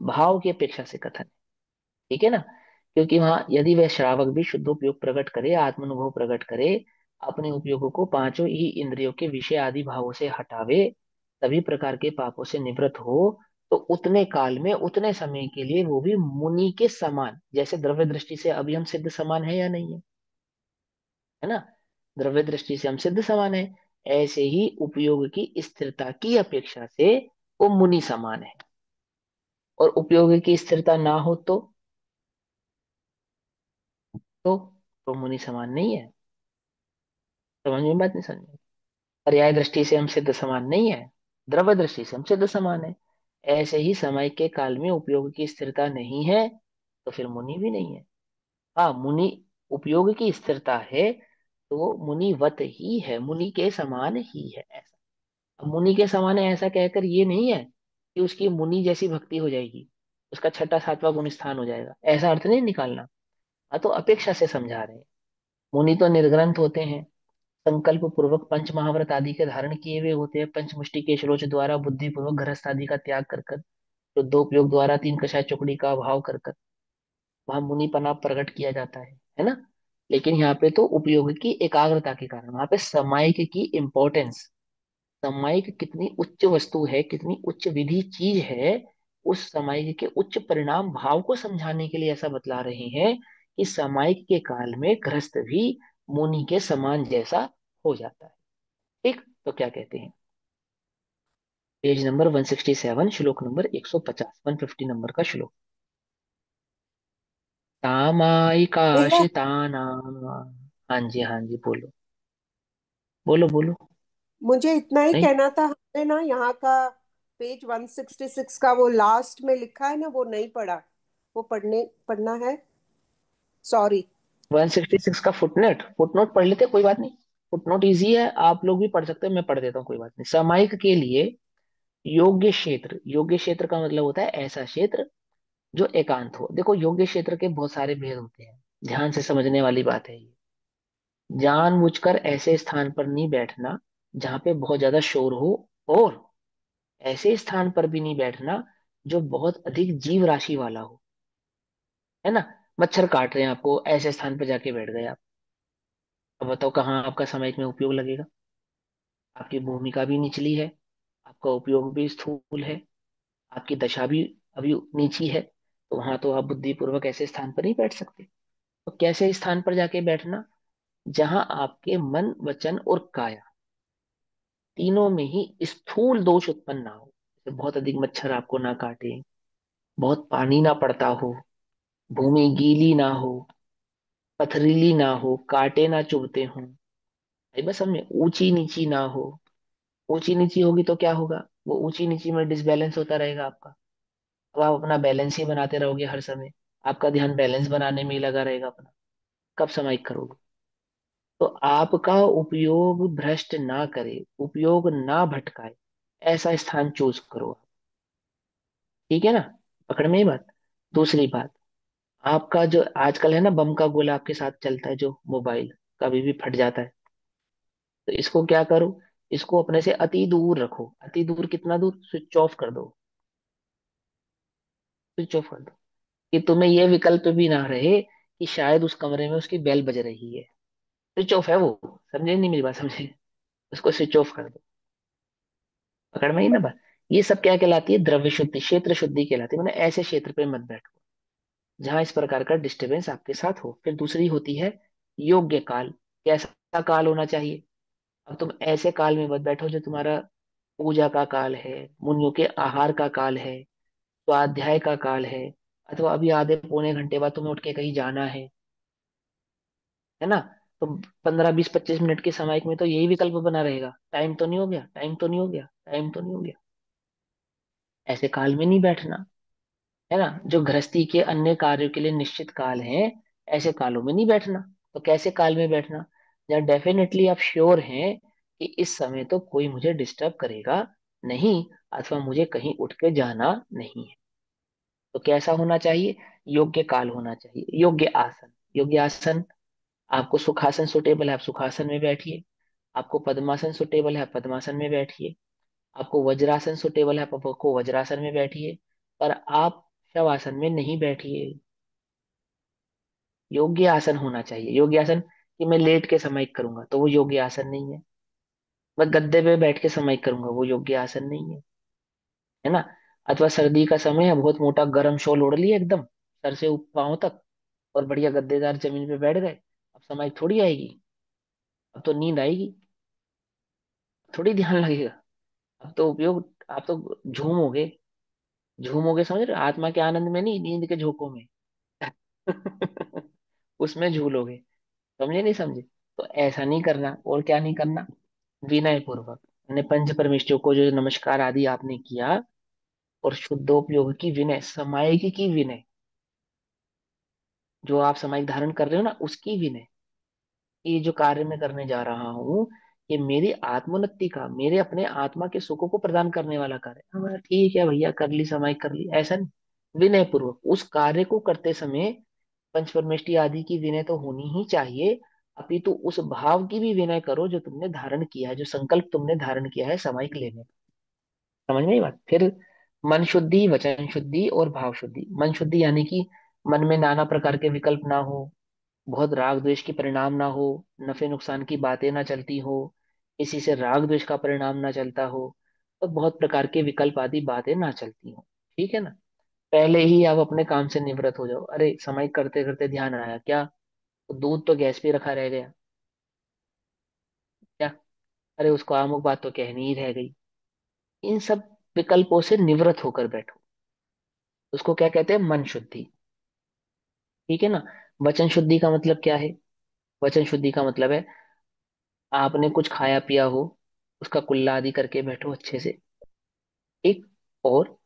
भाव की अपेक्षा से कथन है। ठीक है ना। क्योंकि वहां यदि वह श्रावक भी शुद्ध उपयोग प्रकट करे, आत्मानुभव प्रकट करे, अपने उपयोगों को पांचों ही इंद्रियों के विषय आदि भावों से हटावे, सभी प्रकार के पापों से निवृत्त हो, तो उतने काल में उतने समय के लिए वो भी मुनि के समान, जैसे द्रव्य दृष्टि से अभी हम सिद्ध समान है या नहीं है, है ना, द्रव्य दृष्टि से हम सिद्ध समान है, ऐसे ही उपयोग की स्थिरता की अपेक्षा से वो मुनि समान है। और उपयोग की स्थिरता ना हो तो तो मुनि समान नहीं है। समझ में बात नहीं समझ। पर्याय दृष्टि से हम सिद्ध समान नहीं है, द्रव्य दृष्टि से हम सिद्ध समान है। ऐसे ही समय के काल में उपयोग की स्थिरता नहीं है, तो फिर मुनि भी नहीं है। हाँ, मुनि उपयोग की स्थिरता है तो वो मुनिवत ही है, मुनि के समान ही है ऐसा। अब मुनि के समान है ऐसा कहकर ये नहीं है कि उसकी मुनि जैसी भक्ति हो जाएगी, उसका छठा सातवां गुण स्थान हो जाएगा, ऐसा अर्थ नहीं निकालना। हाँ, तो अपेक्षा से समझा रहे हैं। मुनि तो निर्ग्रंथ होते हैं, संकल्प पूर्वक पंच महाव्रत आदि के धारण किए हुए होते हैं, पंचमुष्टि के श्लोच द्वारा बुद्धि पूर्वक गृहस्थ आदि का त्याग कर कर, तो दो उपयोग द्वारा तीन कषाय चौकड़ी का अभाव कर कर वहां मुनिपना प्रकट किया जाता है ना। लेकिन यहाँ पे तो उपयोग की एकाग्रता के कारण, वहां पे समायिक की इंपॉर्टेंस, समायिक कितनी उच्च वस्तु है, कितनी उच्च विधि चीज है, उस समायिक के उच्च परिणाम भाव को समझाने के लिए ऐसा बतला रहे हैं कि समायिक के काल में गृहस्थ भी मुनि के समान जैसा हो जाता है। ठीक, तो क्या कहते हैं, पेज नंबर 167 श्लोक नंबर 150, 150 नंबर का श्लोक। भैया सामायिकाशितानाम। हाँ जी हाँ जी, बोलो बोलो बोलो। मुझे इतना ही नहीं, कहना था, हमने ना यहाँ का पेज 166 का वो लास्ट में लिखा है ना, वो नहीं पढ़ा। वो पढ़ना है। सॉरी। 166 का फुटनोट, फुटनोट पढ़ लेते कोई बात नहीं। फुटनोट इजी है, आप लोग भी पढ़ सकते हो, मैं पढ़ देता हूँ कोई बात नहीं। सामायिक के लिए योग्य क्षेत्र, योग्य क्षेत्र का मतलब होता है ऐसा क्षेत्र जो एकांत हो। देखो, योग्य क्षेत्र के बहुत सारे भेद होते हैं, ध्यान से समझने वाली बात है ये। जानबूझकर ऐसे स्थान पर नहीं बैठना जहां पे बहुत ज्यादा शोर हो, और ऐसे स्थान पर भी नहीं बैठना जो बहुत अधिक जीव राशि वाला हो, है ना। मच्छर काट रहे हैं आपको, ऐसे स्थान पर जाके बैठ गए आप, अब बताओ कहाँ आपका सामयिक में उपयोग लगेगा। आपकी भूमिका भी निचली है, आपका उपयोग भी स्थूल है, आपकी दशा भी अभी नीची है, तो वहां तो आप बुद्धिपूर्वक ऐसे स्थान पर नहीं बैठ सकते। तो कैसे स्थान पर जाके बैठना, जहां आपके मन वचन और काया तीनों में ही स्थूल दोष उत्पन्न ना हो, जैसे बहुत अधिक मच्छर आपको ना काटे, बहुत पानी ना पड़ता हो, भूमि गीली ना हो, पथरीली ना हो, कांटे ना चुभते हों, भाई बस हमें ऊंची नीची ना हो। ऊंची नीची होगी तो क्या होगा, वो ऊंची नीची में डिसबैलेंस होता रहेगा आपका। अब आप अपना बैलेंस ही बनाते रहोगे हर समय, आपका ध्यान बैलेंस बनाने में ही लगा रहेगा अपना, कब समाइक करोगे। तो आपका उपयोग भ्रष्ट ना करे, उपयोग ना भटकाए, ऐसा स्थान चूज करो आप। ठीक है ना, पकड़ में ही बात। दूसरी बात, आपका जो आजकल है ना बम का गोला आपके साथ चलता है, जो मोबाइल कभी भी फट जाता है, तो इसको क्या करो, इसको अपने से अति दूर रखो। अति दूर कितना दूर, स्विच ऑफ कर दो, स्विच ऑफ कर दो, कि तुम्हें यह विकल्प भी ना रहे कि शायद उस कमरे में उसकी बेल बज रही है। स्विच ऑफ है वो, समझे नहीं मेरी बात, समझे, उसको स्विच ऑफ कर दो। पकड़ में ही ना बात। ये सब क्या कहलाती है, द्रव्य शुद्धि, क्षेत्र शुद्धि कहलाती है। मैंने ऐसे क्षेत्र पे मत बैठो जहां इस प्रकार का डिस्टरबेंस आपके साथ हो। फिर दूसरी होती है योग्य काल। कैसा काल होना चाहिए, अब तुम ऐसे काल में मत बैठो जो तुम्हारा पूजा का काल है, मुनियों के आहार का काल है, स्वाध्याय का काल है, अथवा अभी आधे पौने घंटे बाद तुम्हें उठ के कहीं जाना है ना। तो 15 20 25 मिनट के समय में तो यही विकल्प बना रहेगा, टाइम तो नहीं हो गया, टाइम तो नहीं हो गया, टाइम तो नहीं हो गया। ऐसे काल में नहीं बैठना, है ना। जो गृहस्थी के अन्य कार्यों के लिए निश्चित काल है, ऐसे कालों में नहीं बैठना। तो कैसे काल में बैठना, जहाँ डेफिनेटली आप श्योर हैं कि इस समय तो कोई मुझे डिस्टर्ब करेगा नहीं, अथवा मुझे कहीं उठ के जाना नहीं है। तो कैसा होना चाहिए, योग्य काल होना चाहिए। योग्य आसन, योग्य आसन, आपको सुखासन सुटेबल है आप सुखासन में बैठिए, आपको पद्मासन सुटेबल है आप पद्मासन में बैठिए, आपको वज्रासन सुटेबल है आप आपको वज्रासन में बैठिए, पर आप शवासन में नहीं बैठिए। योग्य आसन होना चाहिए। योग्य आसन कि मैं लेट के सामयिक करूंगा तो वो योग्य आसन नहीं है। मैं गद्दे पे बैठ के सामयिक करूंगा, वो योग्य आसन नहीं है। है ना। अथवा सर्दी का समय है, बहुत मोटा गर्म शॉल ओढ़ लिया एकदम सर से पांव तक, और बढ़िया गद्देदार जमीन पे बैठ गए, अब सामयिक थोड़ी आएगी। अब तो नींद आएगी, थोड़ी ध्यान लगेगा। अब तो उपयोग, आप तो झूमोगे। झूमोगे समझ रहे हो? आत्मा के आनंद में नहीं, नींद के झोंकों में। उसमें झूलोगे। समझे नहीं समझे? तो ऐसा नहीं करना। और क्या नहीं करना? विनय पूर्वक, मैंने पंच परमेष्ठियों को जो नमस्कार आदि आपने किया, और शुद्धोपयोग की विनय, समायिक की विनय, जो आप समायिक धारण कर रहे हो ना, उसकी विनय। ये जो कार्य मैं करने जा रहा हूँ, ये मेरी आत्मोन्नति का, मेरे अपने आत्मा के सुखों को प्रदान करने वाला कार्य है। हाँ, ठीक है भैया, कर ली समाई, कर ली, ऐसा नहीं। विनय पूर्वक उस कार्य को करते समय पंच परमेष्टि आदि की विनय तो होनी ही चाहिए, अपितु उस भाव की भी विनय करो जो तुमने धारण किया है, जो संकल्प तुमने धारण किया है समाइक लेने का। समझ में आई बात? फिर मन शुद्धि, वचन शुद्धि और भाव शुद्धि। मन शुद्धि यानी कि मन में नाना प्रकार के विकल्प ना हो, बहुत राग द्वेष की परिणाम ना हो, नफे नुकसान की बातें ना चलती हो, किसी से राग द्वेष का परिणाम ना चलता हो, और बहुत प्रकार के विकल्प आदि बातें ना चलती हो। ठीक है ना। पहले ही आप अपने काम से निवृत्त हो जाओ। अरे समय करते करते ध्यान आया क्या, तो दूध तो गैस पे रखा रह गया क्या, अरे उसको अमुक बात तो कहनी ही रह गई। इन सब विकल्पों से निवृत्त होकर बैठो। उसको क्या कहते हैं? मन शुद्धि। ठीक है ना। वचन शुद्धि का मतलब क्या है? वचन शुद्धि का मतलब है आपने कुछ खाया पिया हो, उसका कुल्ला आदि करके बैठो अच्छे से। एक, और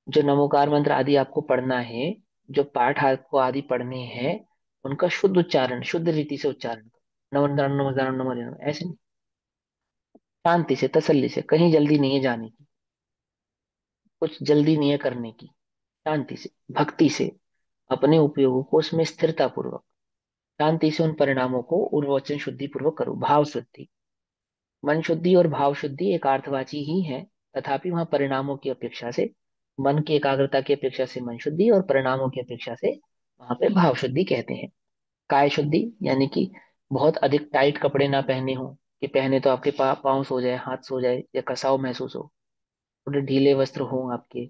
जो नमोकार मंत्र आदि आपको पढ़ना है, जो पाठ आपको आदि पढ़ने हैं, उनका शुद्ध उच्चारण, शुद्ध रीति से उच्चारण करो। नमो नमो नमो नमो, ऐसे नहीं, शांति से, तसल्ली से। कहीं जल्दी नहीं है जाने की, कुछ जल्दी नहीं है करने की। शांति से, भक्ति से, अपने उपयोगों को उसमें स्थिरता पूर्वक, शांति से उन परिणामों को उर्वचन शुद्धि पूर्वक करो। भाव शुद्धि, मन शुद्धि और भाव शुद्धि एक अर्थवाची ही है, तथापि वहां परिणामों की अपेक्षा से, मन की एकाग्रता की अपेक्षा से मन शुद्धि, और परिणामों की अपेक्षा से वहां पे भाव शुद्धि कहते हैं। काय शुद्धि यानी कि बहुत अधिक टाइट कपड़े ना पहने हो, कि पहने तो आपके पाँव सो जाए, हाथ सो जाए, या कसाव महसूस हो। थोड़े ढीले वस्त्र हो आपके,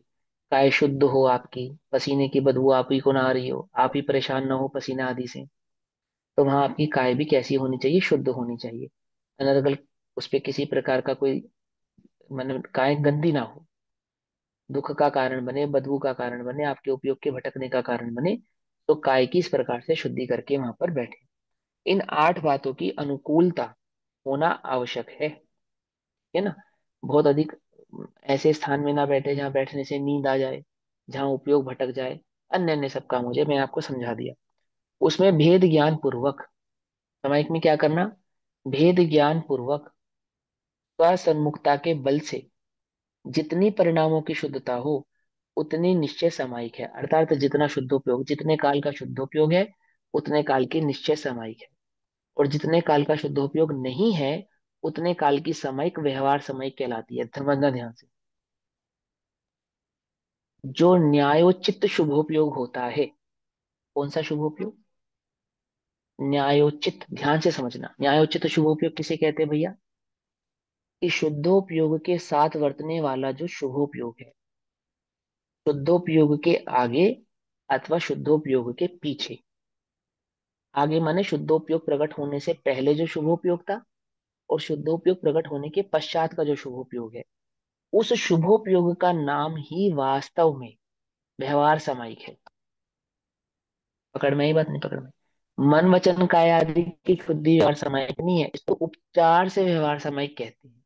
काय शुद्ध हो आपकी, पसीने की बदबू आप ही को ना आ रही हो, आप ही परेशान ना हो पसीना आदि से। तो वहां आपकी काय भी कैसी होनी चाहिए? शुद्ध होनी चाहिए। अनर्गल, उस पे किसी प्रकार का कोई, मतलब काय गंदी ना हो, दुख का कारण बने, बदबू का कारण बने, आपके उपयोग के भटकने का कारण बने, तो काय की इस प्रकार से शुद्धि करके वहां पर बैठे। इन 8 बातों की अनुकूलता होना आवश्यक है ना। बहुत अधिक ऐसे स्थान में ना बैठे जहां बैठने से नींद आ जाए, जहां उपयोग भटक जाए, अन्य अन्य सब काम हो जाए। मैं आपको समझा दिया। उसमें भेद ज्ञान पूर्वक, सामायिक में क्या करना? भेद ज्ञान पूर्वक स्वसन्मुखता के बल से जितनी परिणामों की शुद्धता हो, उतनी निश्चय सामायिक है। अर्थात जितना शुद्धोपयोग, जितने काल का शुद्धोपयोग है, उतने काल की निश्चय सामायिक है। और जितने काल का शुद्धोपयोग नहीं है, उतने काल की सामायिक व्यवहार सामायिक कहलाती है। समझना ध्यान से। जो न्यायोचित शुभोपयोग होता है, कौन सा शुभोपयोग? न्यायोचित, ध्यान से समझना। न्यायोचित शुभोपयोग किसे कहते हैं भैया? कि शुद्धोपयोग के साथ वर्तने वाला जो शुभोपयोग है, शुद्धोपयोग के आगे अथवा शुद्धोपयोग के पीछे। आगे माने शुद्धोपयोग प्रकट होने से पहले जो शुभोपयोग था, और शुद्धोपयोग प्रकट होने के पश्चात का जो शुभोपयोग है, उस शुभोपयोग का नाम ही वास्तव में व्यवहार सामायिक है। पकड़ में आई बात? नहीं पकड़ में? मन वचन काया आदि की शुद्धि व्यवहार सामायिक नहीं है, इसको उपचार से व्यवहार सामायिक कहते हैं।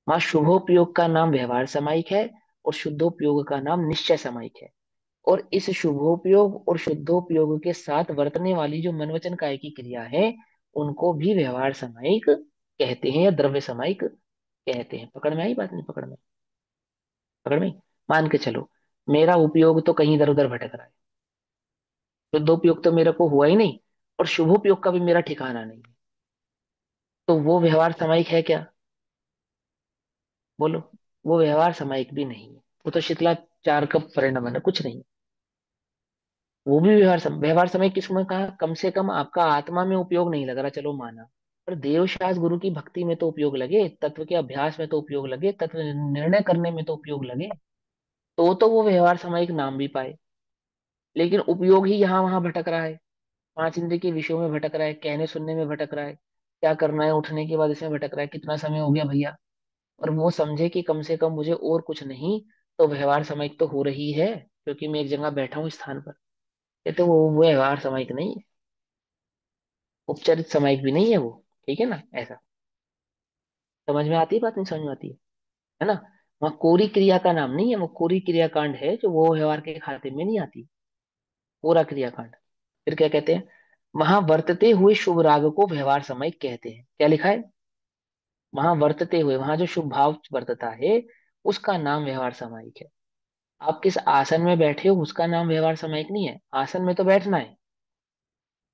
वहां शुभोपयोग का नाम व्यवहार सामायिक है, और शुद्धोपयोग का नाम निश्चय सामायिक है। और इस शुभोपयोग और शुद्धोपयोग के साथ वर्तने वाली जो मन वचन काय की क्रिया है, उनको भी व्यवहार सामायिक कहते हैं, या द्रव्य सामायिक कहते हैं। पकड़ में आई बात? नहीं पकड़ में? पकड़ में आई? मान के चलो, मेरा उपयोग तो कहीं इधर उधर भटक रहा है, शुद्धोपयोग तो मेरे को हुआ ही नहीं, और शुभोपयोग का भी मेरा ठिकाना नहीं, तो वो व्यवहार सामायिक है क्या? बोलो। वो व्यवहार सामायिक भी नहीं है, वो तो शीतलाचार का परिणाम है ना, कुछ नहीं। वो भी व्यवहार समय किसमें कहा, कम से कम आपका आत्मा में उपयोग नहीं लग रहा, चलो माना, पर देवशास्त्र गुरु की भक्ति में तो उपयोग लगे, तत्व के अभ्यास में तो उपयोग लगे, तत्व निर्णय करने में तो उपयोग लगे, तो वो व्यवहार सामयिक नाम भी पाए। लेकिन उपयोग ही यहाँ वहां भटक रहा है, पांच इंद्रिय के विषयों में भटक रहा है, कहने सुनने में भटक रहा है, क्या करना है उठने के बाद इसमें भटक रहा है, कितना समय हो गया भैया। और वो समझे कि कम से कम मुझे और कुछ नहीं तो व्यवहार सामयिक तो हो रही है, क्योंकि मैं एक जगह बैठा हूँ स्थान पर। ये तो वो व्यवहार सामयिक नहीं है, उपचारित सामयिक भी नहीं है वो। ठीक है ना, ऐसा समझ में आती है बात, नहीं समझ में आती है ना। वहाँ कोरी क्रिया का नाम नहीं है, वो कोरी क्रियाकांड है जो वो व्यवहार के खाते में नहीं आती, कोरा क्रियाकांड। फिर क्या कहते हैं, वहां वर्तते हुए शुभ राग को व्यवहार सामयिक कहते हैं। क्या लिखा है, वहां वर्तते हुए, वहां जो शुभ भाव वर्तता है उसका नाम व्यवहार सामयिक है। आप किस आसन में बैठे हो उसका नाम व्यवहार सामयिक नहीं है, आसन में तो बैठना है।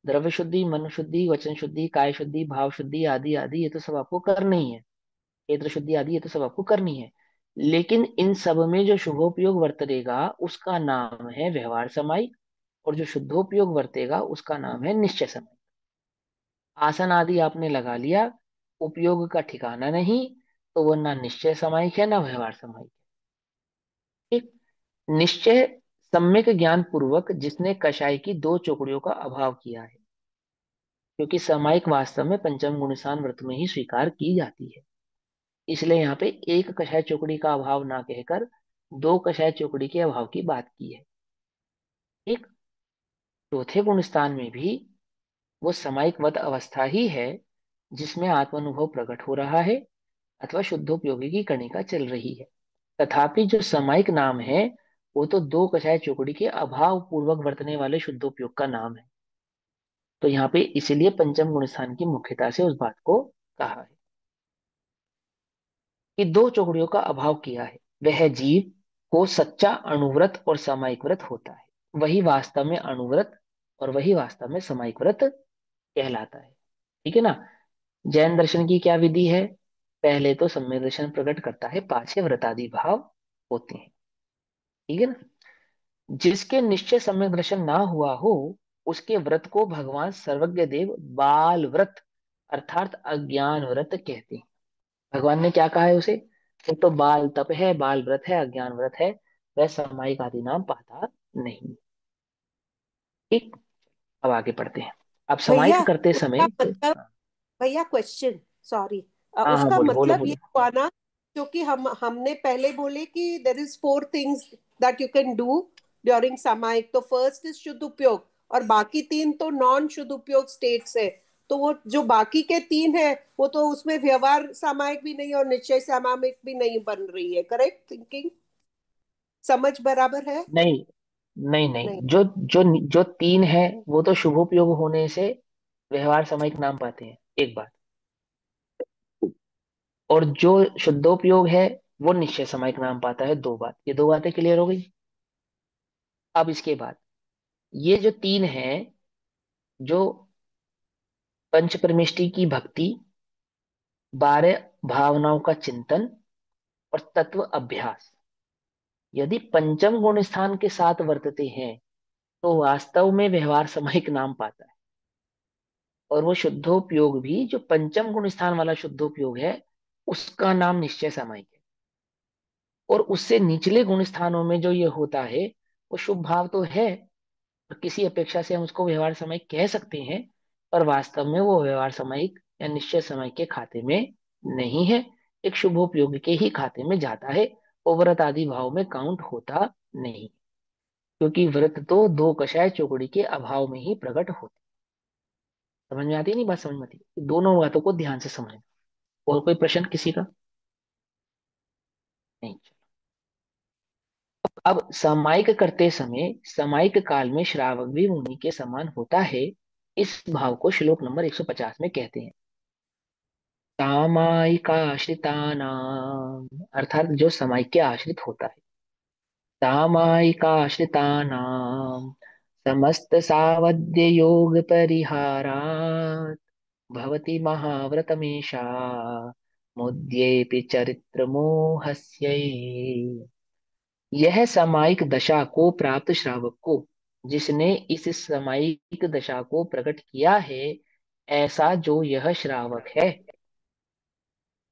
द्रव्य शुद्धि, मन शुद्धि, वचन शुद्धि, काय शुद्धि, भाव शुद्धि आदि आदि ये तो सब आपको करनी ही है, क्षेत्र शुद्धि आदि ये तो सब आपको करनी है। लेकिन इन सब में जो शुभोपयोग वर्तेगा उसका नाम है व्यवहार सामयिक, और जो शुद्धोपयोग वर्तेगा उसका नाम है निश्चय सामयिक। आसन आदि आपने लगा लिया, उपयोग का ठिकाना नहीं, तो वो ना निश्चय सामयिक है ना व्यवहार सामयिक। ठीक। निश्चय सम्यक ज्ञान पूर्वक जिसने कषाय की दो चौकड़ियों का अभाव किया है, क्योंकि सामयिक वास्तव में पंचम गुणस्थान व्रत में ही स्वीकार की जाती है। इसलिए यहाँ पे एक कषाय चौकड़ी का अभाव ना कहकर दो कषाय चौकड़ी के अभाव की बात की है। ठीक। चौथे गुण स्थान में भी वो सामयिक वत अवस्था ही है जिसमें आत्मानुभव प्रकट हो रहा है अथवा शुद्धोपयोगी की कणिका चल रही है। तथापि जो सामयिक नाम है वो तो दो कषाय चौकड़ी के अभाव पूर्वक वर्तने वाले शुद्धोपयोग का नाम है। तो यहाँ पे इसीलिए पंचम गुण स्थान की मुख्यता से उस बात को कहा है कि दो चौकड़ियों का अभाव किया है, वह जीव को सच्चा अणुव्रत और सामायिक व्रत होता है। वही वास्तव में अणुव्रत और वही वास्तव में सामायिक व्रत कहलाता है। ठीक है ना। जैन दर्शन की क्या विधि है, पहले तो सम्यक दर्शन प्रकट करता है, पांच व्रतादि भाव होते हैं। ठीक है ना। जिसके निश्चय सम्यक दर्शन ना हुआ हो उसके व्रत को भगवान सर्वज्ञ देव बाल व्रत अर्थात अज्ञान व्रत कहते हैं। भगवान ने क्या कहा है उसे, वो तो बाल तप है, बाल व्रत है, अज्ञान व्रत है, वह सामायिक आदि नाम पाता नहीं। ठीक। अब आगे बढ़ते हैं। अब भैया सामायिक करते उसका समय, मतलब, भैया क्वेश्चन, सॉरी, हाँ हाँ उसका बोलो बोलो मतलब ये बोलो। हुआ ना, क्योंकि हमने पहले बोले कि there is four things that you can do during सामायिक। तो फर्स्ट इज शुद्ध उपयोग, और बाकी तीन तो नॉन शुद्ध उपयोग स्टेट्स है। तो वो जो बाकी के तीन है वो तो उसमें व्यवहार सामायिक भी नहीं और निश्चय सामायिक भी नहीं बन रही है। करेक्ट थिंकिंग, समझ बराबर है? नहीं नहीं नहीं, नहीं। जो जो जो तीन है वो तो शुभोपयोग होने से व्यवहार सामयिक नाम पाते हैं, एक बात। और जो शुद्धोपयोग है वो निश्चय सामयिक नाम पाता है, दो बात। ये दो बातें क्लियर हो गई। अब इसके बाद ये जो तीन है, जो पंच परमेष्टि की भक्ति, बारह भावनाओं का चिंतन और तत्व अभ्यास, यदि पंचम गुण स्थान के साथ वर्तते हैं तो वास्तव में व्यवहार सामयिक नाम पाता है। और वो शुद्धोपयोग भी जो पंचम गुण स्थान वाला शुद्धोपयोग है उसका नाम निश्चय सामयिक है। और उससे निचले गुण स्थानों में जो ये होता है वो शुभ भाव तो है, और किसी अपेक्षा से हम उसको व्यवहार सामयिक कह सकते हैं, पर वास्तव में वो व्यवहार सामयिक या निश्चय सामयिक के खाते में नहीं है, एक शुभोपयोग के ही खाते में जाता है। और व्रत आदि भाव में काउंट होता नहीं, क्योंकि व्रत तो दो कषाय चौकड़ी के अभाव में ही प्रकट होते। समझ में आती है नहीं बात, समझ में आती है, दोनों बातों को ध्यान से समझना। और कोई प्रश्न किसी का नहीं। अब सामायिक करते समय सामायिक काल में श्रावक भी मुनि के समान होता है, इस भाव को श्लोक नंबर 150 में कहते हैं। सामायिकाश्रितानाम, अर्थात जो सामायिक के आश्रित होता है, सामायिकाश्रितानाम समस्त सावध्य योग परिहारात् भवति महाव्रतमेषा मुद्येपि चरित्र मोहस्यै। यह सामायिक दशा को प्राप्त श्रावक को जिसने इस सामायिक दशा को प्रकट किया है, ऐसा जो यह श्रावक है,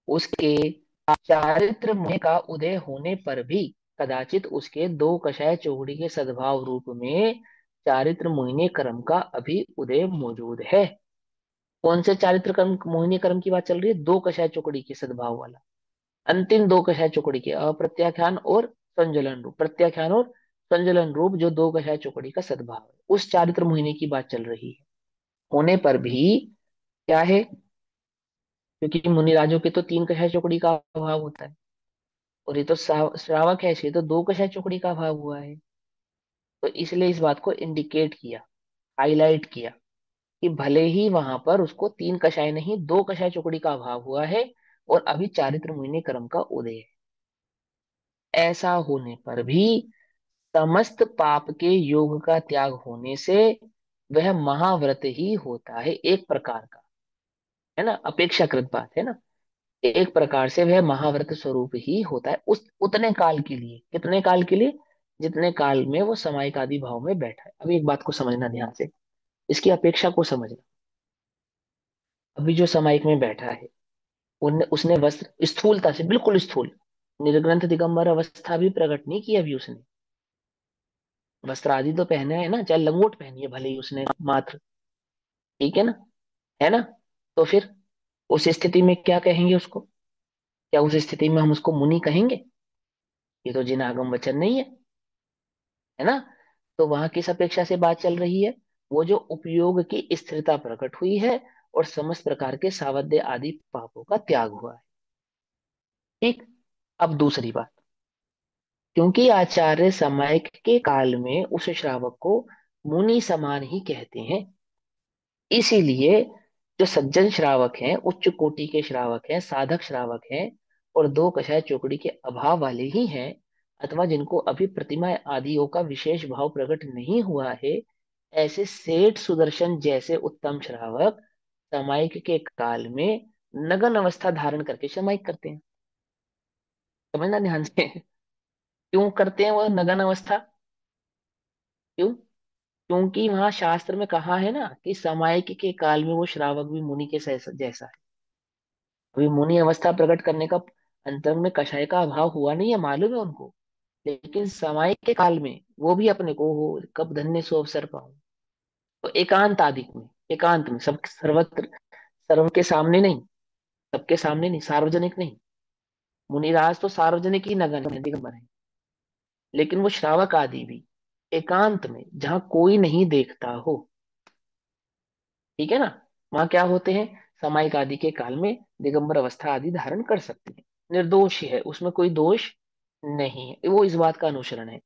उसके चारित्र मोह का उदय होने पर भी कदाचित उसके दो कषाय चौकड़ी के सद्भाव रूप में चारित्र मोहिनी कर्म का अभी उदय मौजूद है। कौन से चारित्र कर्म मोहिनी कर्म की बात चल रही है? दो कषाय चौकड़ी के सद्भाव वाला, अंतिम दो कषाय चौकड़ी के, अप्रत्याख्यान और संजलन रूप, प्रत्याख्यान और संजलन रूप जो दो कषाय चौकड़ी का सद्भाव है, उस चारित्र मोहिनी की बात चल रही है। होने पर भी क्या है, क्योंकि मुनिराजों के तो तीन कषाय चौकड़ी का अभाव होता है, और ये तो श्रावक है, इसलिए तो दो कषाय चौकड़ी का अभाव हुआ है। तो इसलिए इस बात को इंडिकेट किया, हाईलाइट किया, कि भले ही वहां पर उसको तीन कषाय नहीं दो कषाय चौकड़ी का अभाव हुआ है, और अभी चारित्र मोहिनी कर्म का उदय है, ऐसा होने पर भी समस्त पाप के योग का त्याग होने से वह महाव्रत ही होता है, एक प्रकार का, है ना, अपेक्षाकृत बात है ना। एक प्रकार से वह महाव्रत स्वरूप ही होता है उस उतने काल के लिए। कितने काल के लिए? जितने काल में वो सामायिक आदि भाव में बैठा है। अभी एक बात को समझना ध्यान से, इसकी अपेक्षा को समझना। अभी जो सामायिक में बैठा है, उन उसने वस्त्र स्थूलता से, बिल्कुल स्थूल, निर्ग्रंथ दिगंबर अवस्था भी प्रकट नहीं की अभी उसने। वस्त्र आदि तो पहने है ना, चाहे लंगोट पहनी है भले ही उसने मात्र, ठीक है ना, है ना। तो फिर उस स्थिति में क्या कहेंगे उसको? क्या उस स्थिति में हम उसको मुनि कहेंगे? ये तो जिन आगम वचन नहीं है, है ना। तो वहां किस अपेक्षा से बात चल रही है? वो जो उपयोग की स्थिरता प्रकट हुई है और समस्त प्रकार के सावध्य आदि पापों का त्याग हुआ है। ठीक। अब दूसरी बात, क्योंकि आचार्य सामायिक के काल में उस श्रावक को मुनि समान ही कहते हैं, इसीलिए जो सज्जन श्रावक हैं, उच्च कोटि के श्रावक हैं, साधक श्रावक हैं, और दो कषाय चौकड़ी के अभाव वाले ही हैं, अथवा जिनको अभी प्रतिमा आदियों का विशेष भाव प्रकट नहीं हुआ है, ऐसे सेठ सुदर्शन जैसे उत्तम श्रावक सामायिक के काल में नगन अवस्था धारण करके सामायिक करते हैं। समझना ध्यान से। क्यों करते हैं वो नगन अवस्था? क्यों? क्योंकि वहां शास्त्र में कहा है ना कि सामायिक के काल में वो श्रावक भी मुनि के जैसा है। अभी मुनि अवस्था प्रकट करने का अंतरंग में कषाय का अभाव हुआ नहीं है, मालूम है उनको, लेकिन समय के काल में वो भी अपने को हो कब धन्य सो अवसर पाऊं, तो एकांत आदि में, एकांत में, सब सर्वत्र, सर्व के सामने नहीं, सबके सामने नहीं, सार्वजनिक नहीं। मुनिराज तो सार्वजनिक ही नगन है, दिगंबर है, लेकिन वो श्रावक आदि भी एकांत में, जहां कोई नहीं देखता हो, ठीक है ना, वहां क्या होते हैं, सामायिक आदि के काल में दिगंबर अवस्था आदि धारण कर सकते हैं, निर्दोष है, उसमें कोई दोष नहीं है। वो इस बात का अनुसरण है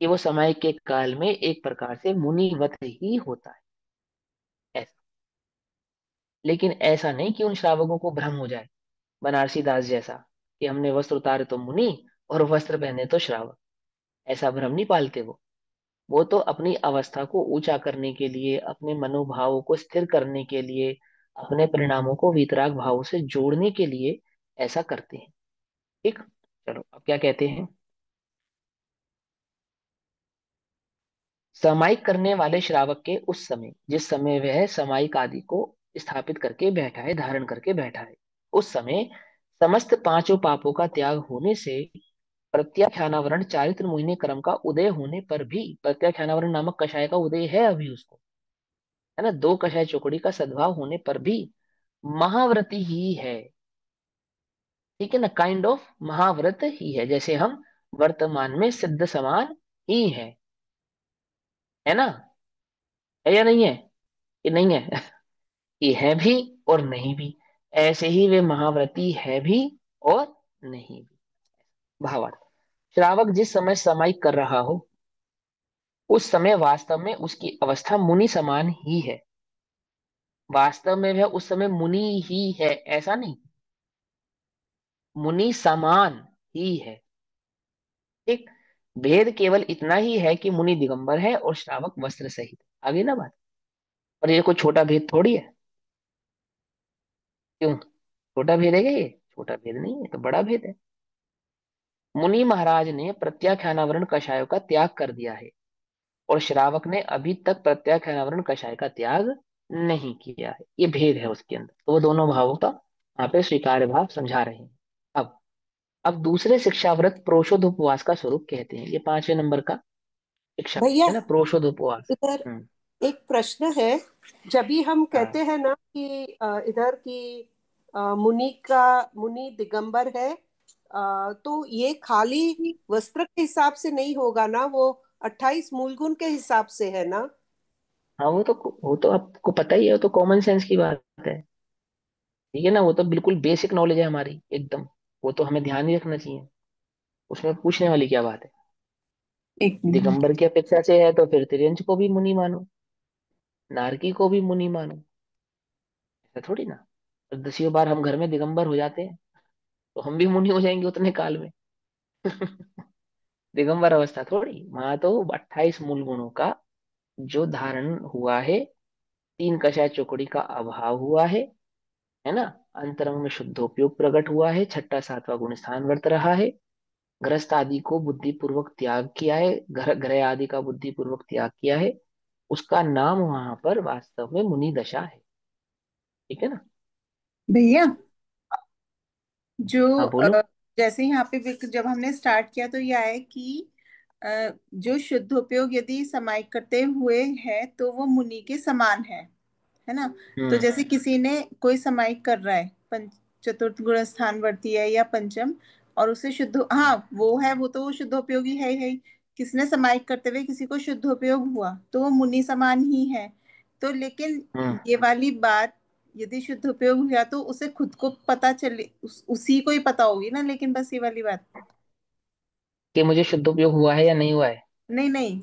कि वो समय के काल में एक प्रकार से मुनिवत ही होता है, ऐसा। लेकिन ऐसा नहीं कि उन श्रावकों को भ्रम हो जाए, बनारसी दास जैसा, कि हमने वस्त्र उतारे तो मुनि और वस्त्र पहने तो श्रावक, ऐसा भ्रम नहीं पालते वो तो अपनी अवस्था को ऊंचा करने के लिए, अपने मनोभावों को स्थिर करने के लिए, अपने परिणामों को वीतराग भाव से जोड़ने के लिए ऐसा करते हैं। ठीक। चलो अब क्या कहते हैं, समायिक करने वाले श्रावक के उस समय, जिस समय वह समायिक आदि को स्थापित करके बैठा है, धारण करके बैठा है, उस समय समस्त पांचों पापों का त्याग होने से प्रत्याख्यानावरण चारित्र मोहिनी क्रम का उदय होने पर भी, प्रत्याख्यानावरण नामक कषाय का उदय है अभी उसको, है ना, दो कषाय चौकड़ी का सद्भाव होने पर भी महाव्रती ही है, ठीक है ना, काइंड ऑफ महाव्रत ही है, जैसे हम वर्तमान में सिद्ध समान ही है ना, है या नहीं है? कि नहीं है? ये है भी और नहीं भी, ऐसे ही वे महाव्रती है भी और नहीं भी। भावार्थ, श्रावक जिस समय समायिक कर रहा हो, उस समय वास्तव में उसकी अवस्था मुनि समान ही है, वास्तव में वह उस समय मुनि ही है, ऐसा नहीं, मुनि समान ही है। ठीक। भेद केवल इतना ही है कि मुनि दिगंबर है और श्रावक वस्त्र सहित, आगे ना बात। और ये कोई छोटा भेद थोड़ी है। क्यों? छोटा भेद है क्या ये? छोटा भेद नहीं है, तो बड़ा भेद है। मुनि महाराज ने प्रत्याख्यानावरण कषायों का त्याग कर दिया है और श्रावक ने अभी तक प्रत्याख्यानावरण कषाय का त्याग नहीं किया है। ये भेद है उसके अंदर। तो वो दोनों भावों का यहाँ पे स्वीकार्य भाव समझा रहे हैं। अब अब दूसरे शिक्षाव्रत प्रोषोध उपवास का स्वरूप कहते हैं। ये 5वें नंबर का शिक्षा भैया है ना, प्रोषोध उपवास। इधर हम्म। एक प्रश्न है। जब भी हम कहते हाँ हैं ना कि इधर की मुनि का मुनि दिगंबर है, तो ये खाली वस्त्र के हिसाब से नहीं होगा ना, वो 28 मूलगुण के हिसाब से है ना। हाँ, वो तो आपको पता ही है, वो तो कॉमन सेंस की बात है। ठीक है ना, वो तो बिल्कुल बेसिक नॉलेज है हमारी एकदम। वो तो हमें ध्यान ही रखना चाहिए। उसमें पूछने वाली क्या बात है। एक मिनट। दिगंबर की अपेक्षा से है तो फिर तिर्यंच को भी मुनि मानो, नारकी को भी मुनि मानो। ऐसा थोड़ी ना। और 10 बार हम घर में दिगंबर हो जाते हैं तो हम भी मुनि हो जाएंगे उतने काल में। दिगंबर अवस्था थोड़ी, वहां तो 28 मूल गुणों का जो धारण हुआ है, 3 कषाय चौकड़ी का अभाव हुआ है ना। अंतरंग में शुद्धोपयोग प्रकट हुआ है, छठा सातवां गुण स्थान वर्त रहा है। ग्रस्त आदि को बुद्धि पूर्वक त्याग किया है, घर ग्रह आदि का बुद्धि पूर्वक त्याग किया है। उसका नाम वहां पर वास्तव में मुनि दशा है। ठीक है ना। भैया जो हाँ बोलो। जैसे यहाँ पे जब हमने स्टार्ट किया तो ये आया कि जो शुद्धोपयोग यदि समाई करते हुए है तो वो मुनि के समान है ना। तो हम्म। जैसे किसी ने कोई समाई कर रहा है, पंच चतुर्थ गुण स्थानवर्ती है या पंचम, और उसे शुद्ध, हाँ वो है, वो तो वो शुद्धोपयोगी है ही। किसने समाई करते हुए किसी को शुद्धोपयोग हुआ तो वो मुनि समान ही है। तो लेकिन हम्म। ये वाली बात, यदि शुद्ध उपयोग हुआ तो उसे खुद को पता चले, उसी को ही पता होगी ना, लेकिन बस ये वाली बात। कि मुझे शुद्ध उपयोग हुआ है या नहीं हुआ है। नहीं नहीं,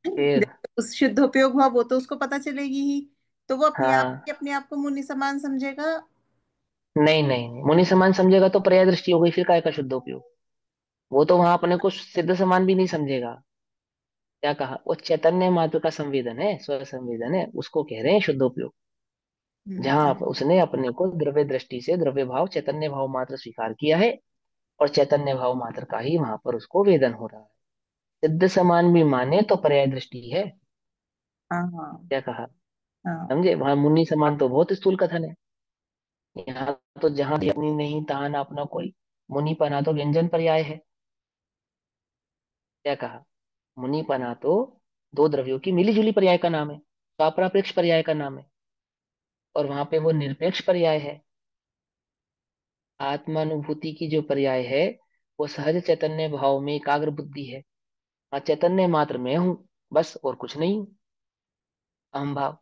फिर जब उस शुद्ध उपयोग हुआ वो तो उसको पता चलेगी ही। तो वो हाँ, अपने आप को मुनि समान समझेगा। नहीं नहीं नहीं, मुनि समान समझेगा तो पर्याय दृष्टि हो गई, फिर काय का शुद्ध उपयोग। वो तो वहां अपने को सिद्ध समान भी नहीं समझेगा। क्या कहा, वो चैतन्य मात्र का संवेदन है, स्व संवेदन है, उसको कह रहे हैं शुद्ध उपयोग। जहां हम्म। उसने अपने को द्रव्य दृष्टि से द्रव्य भाव चैतन्य भाव मात्र स्वीकार किया है, और चैतन्य भाव मात्र का ही वहां पर उसको वेदन हो रहा है। सिद्ध समान भी माने तो पर्याय दृष्टि है। हाँ हाँ क्या कहा, हाँ। समझे। वहां मुनि समान तो बहुत स्थूल कथन है। यहाँ तो जहां भी अपनी नहीं तान अपना कोई, मुनि पना तो व्यंजन पर्याय है। क्या कहा, मुनि पना तो दो द्रव्यों की मिली जुली पर्याय का नाम है, सापरापेक्ष पर्याय का नाम है। और वहां पे वो निरपेक्ष पर्याय है। आत्मानुभूति की जो पर्याय है, वो सहज चैतन्य भाव में एकाग्र बुद्धि है। हाँ, चैतन्य मात्र में हूँ, बस और कुछ नहीं हूँ, अहम भाव।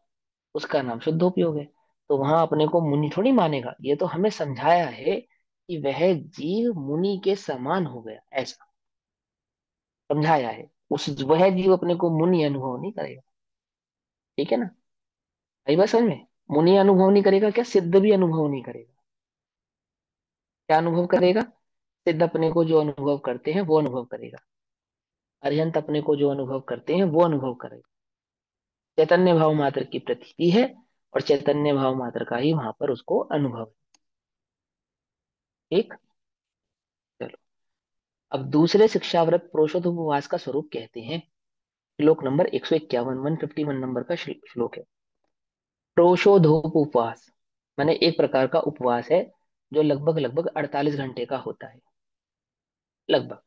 उसका नाम शुद्धोपयोग है। तो वहां अपने को मुनि थोड़ी मानेगा। ये तो हमें समझाया है कि वह जीव मुनि के समान हो गया, ऐसा समझाया है। उस वह जीव अपने को मुनि अनुभव नहीं करेगा। ठीक है ना। आई बात समझ में। मुनि अनुभव नहीं करेगा, क्या सिद्ध भी अनुभव नहीं करेगा। क्या अनुभव करेगा, सिद्ध अपने को जो अनुभव करते हैं वो अनुभव करेगा। अरिहंत अपने को जो अनुभव करते हैं वो अनुभव करेगा। चैतन्य भाव मात्र की प्रतीति है, और चैतन्य भाव मात्र का ही वहां पर उसको अनुभव है। ठीक। चलो, अब दूसरे शिक्षाव्रत प्रोषोधोपवास का स्वरूप कहते हैं। श्लोक नंबर 151, 151 नंबर का श्लोक है। प्रोषोधोपवास माने एक प्रकार का उपवास है, जो लगभग लगभग 48 घंटे का होता है, लगभग।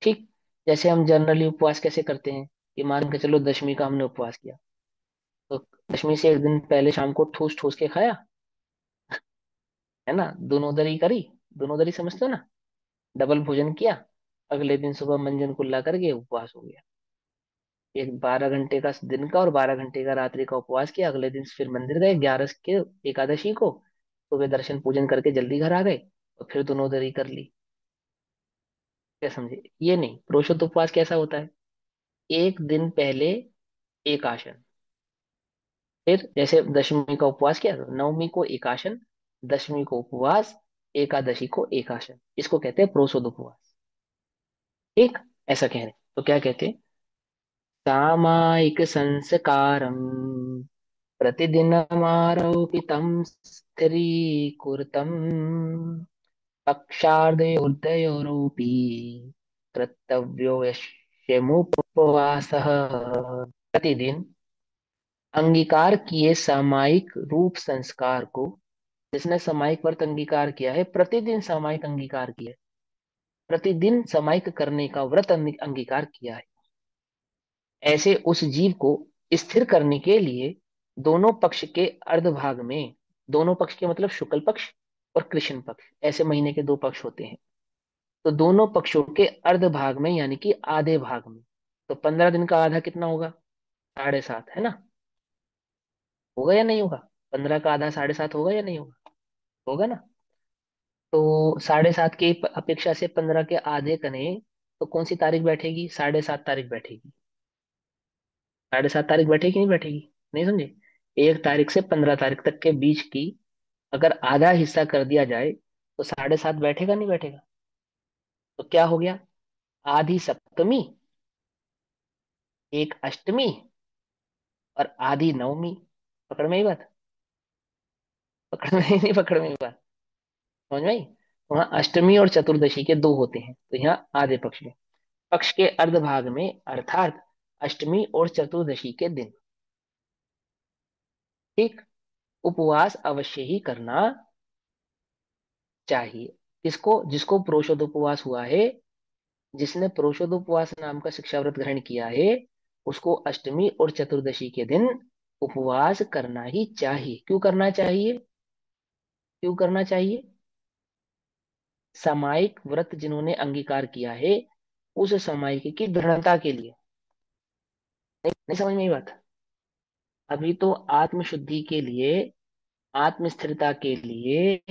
ठीक। जैसे हम जनरली उपवास कैसे करते हैं, कि मान के चलो दशमी का हमने उपवास किया, तो दशमी से एक दिन पहले शाम को ठूस ठूस के खाया, है ना, दोनों दरी करी। दोनों दरी समझते हो ना, डबल भोजन किया। अगले दिन सुबह मंजन कुल्ला करके उपवास हो गया। एक 12 घंटे का दिन का और 12 घंटे का रात्रि का उपवास किया। अगले दिन फिर मंदिर गए 11 के एकादशी को, सुबह दर्शन पूजन करके जल्दी घर आ गए, और फिर दोनों दरी कर ली। क्या समझे। ये नहीं, पुरुषोत्त उपवास कैसा होता है, एक दिन पहले एक आसन, फिर जैसे दशमी का उपवास किया तो नवमी को एकाशन, दशमी को उपवास, एकादशी को एकाशन, इसको कहते हैं प्रोसोद उपवास। ठीक। ऐसा कह रहे हैं। तो क्या कहते हैं, सामायिक संस्कारम प्रतिदिनमारोपितं स्थिरीकुर्तं पक्षार्धयोर्द्वयोरपि कर्तव्यो क्षेमोपवासः प्रतिदिन अंगीकार किए सामायिक रूप संस्कार को, जिसने सामायिक व्रत अंगीकार किया है, प्रतिदिन सामायिक अंगीकार किया है, प्रतिदिन सामायिक करने का व्रत अंगीकार किया है, ऐसे उस जीव को स्थिर करने के लिए दोनों पक्ष के अर्धभाग में, दोनों पक्ष के मतलब शुक्ल पक्ष और कृष्ण पक्ष, ऐसे महीने के दो पक्ष होते हैं, तो दोनों पक्षों के अर्ध भाग में यानी कि आधे भाग में, तो 15 दिन का आधा कितना होगा? 7.5 है ना? होगा या नहीं होगा? 15 का आधा 7.5 होगा या नहीं होगा? होगा ना? तो 7.5 की अपेक्षा से 15 के आधे करें तो कौन सी तारीख बैठेगी? 7.5 तारीख बैठेगी। 7.5 तारीख बैठेगी नहीं बैठेगी? नहीं समझे? 1 तारीख से 15 तारीख तक के बीच की अगर आधा हिस्सा कर दिया जाए तो 7.5 बैठेगा नहीं बैठेगा? तो क्या हो गया? आधी सप्तमी, एक अष्टमी और आधी नवमी। पकड़ में ही बात? पकड़ में ही नहीं? पकड़ में ही बात? समझ में आई? वहां अष्टमी और चतुर्दशी के दो होते हैं, तो यहाँ आधे पक्ष में, पक्ष के अर्ध भाग में, अर्थात अष्टमी और चतुर्दशी के दिन, ठीक, उपवास अवश्य ही करना चाहिए। किसको? जिसको प्रोषदोपवास हुआ है, जिसने प्रोषदोपवास नाम का शिक्षा व्रत ग्रहण किया है, उसको अष्टमी और चतुर्दशी के दिन उपवास करना ही चाहिए। क्यों करना चाहिए? क्यों करना चाहिए? सामायिक व्रत जिन्होंने अंगीकार किया है, उस सामायिक की दृढ़ता के लिए। नहीं समझ में ये बात? अभी तो आत्मशुद्धि के लिए, आत्म स्थिरता के लिए,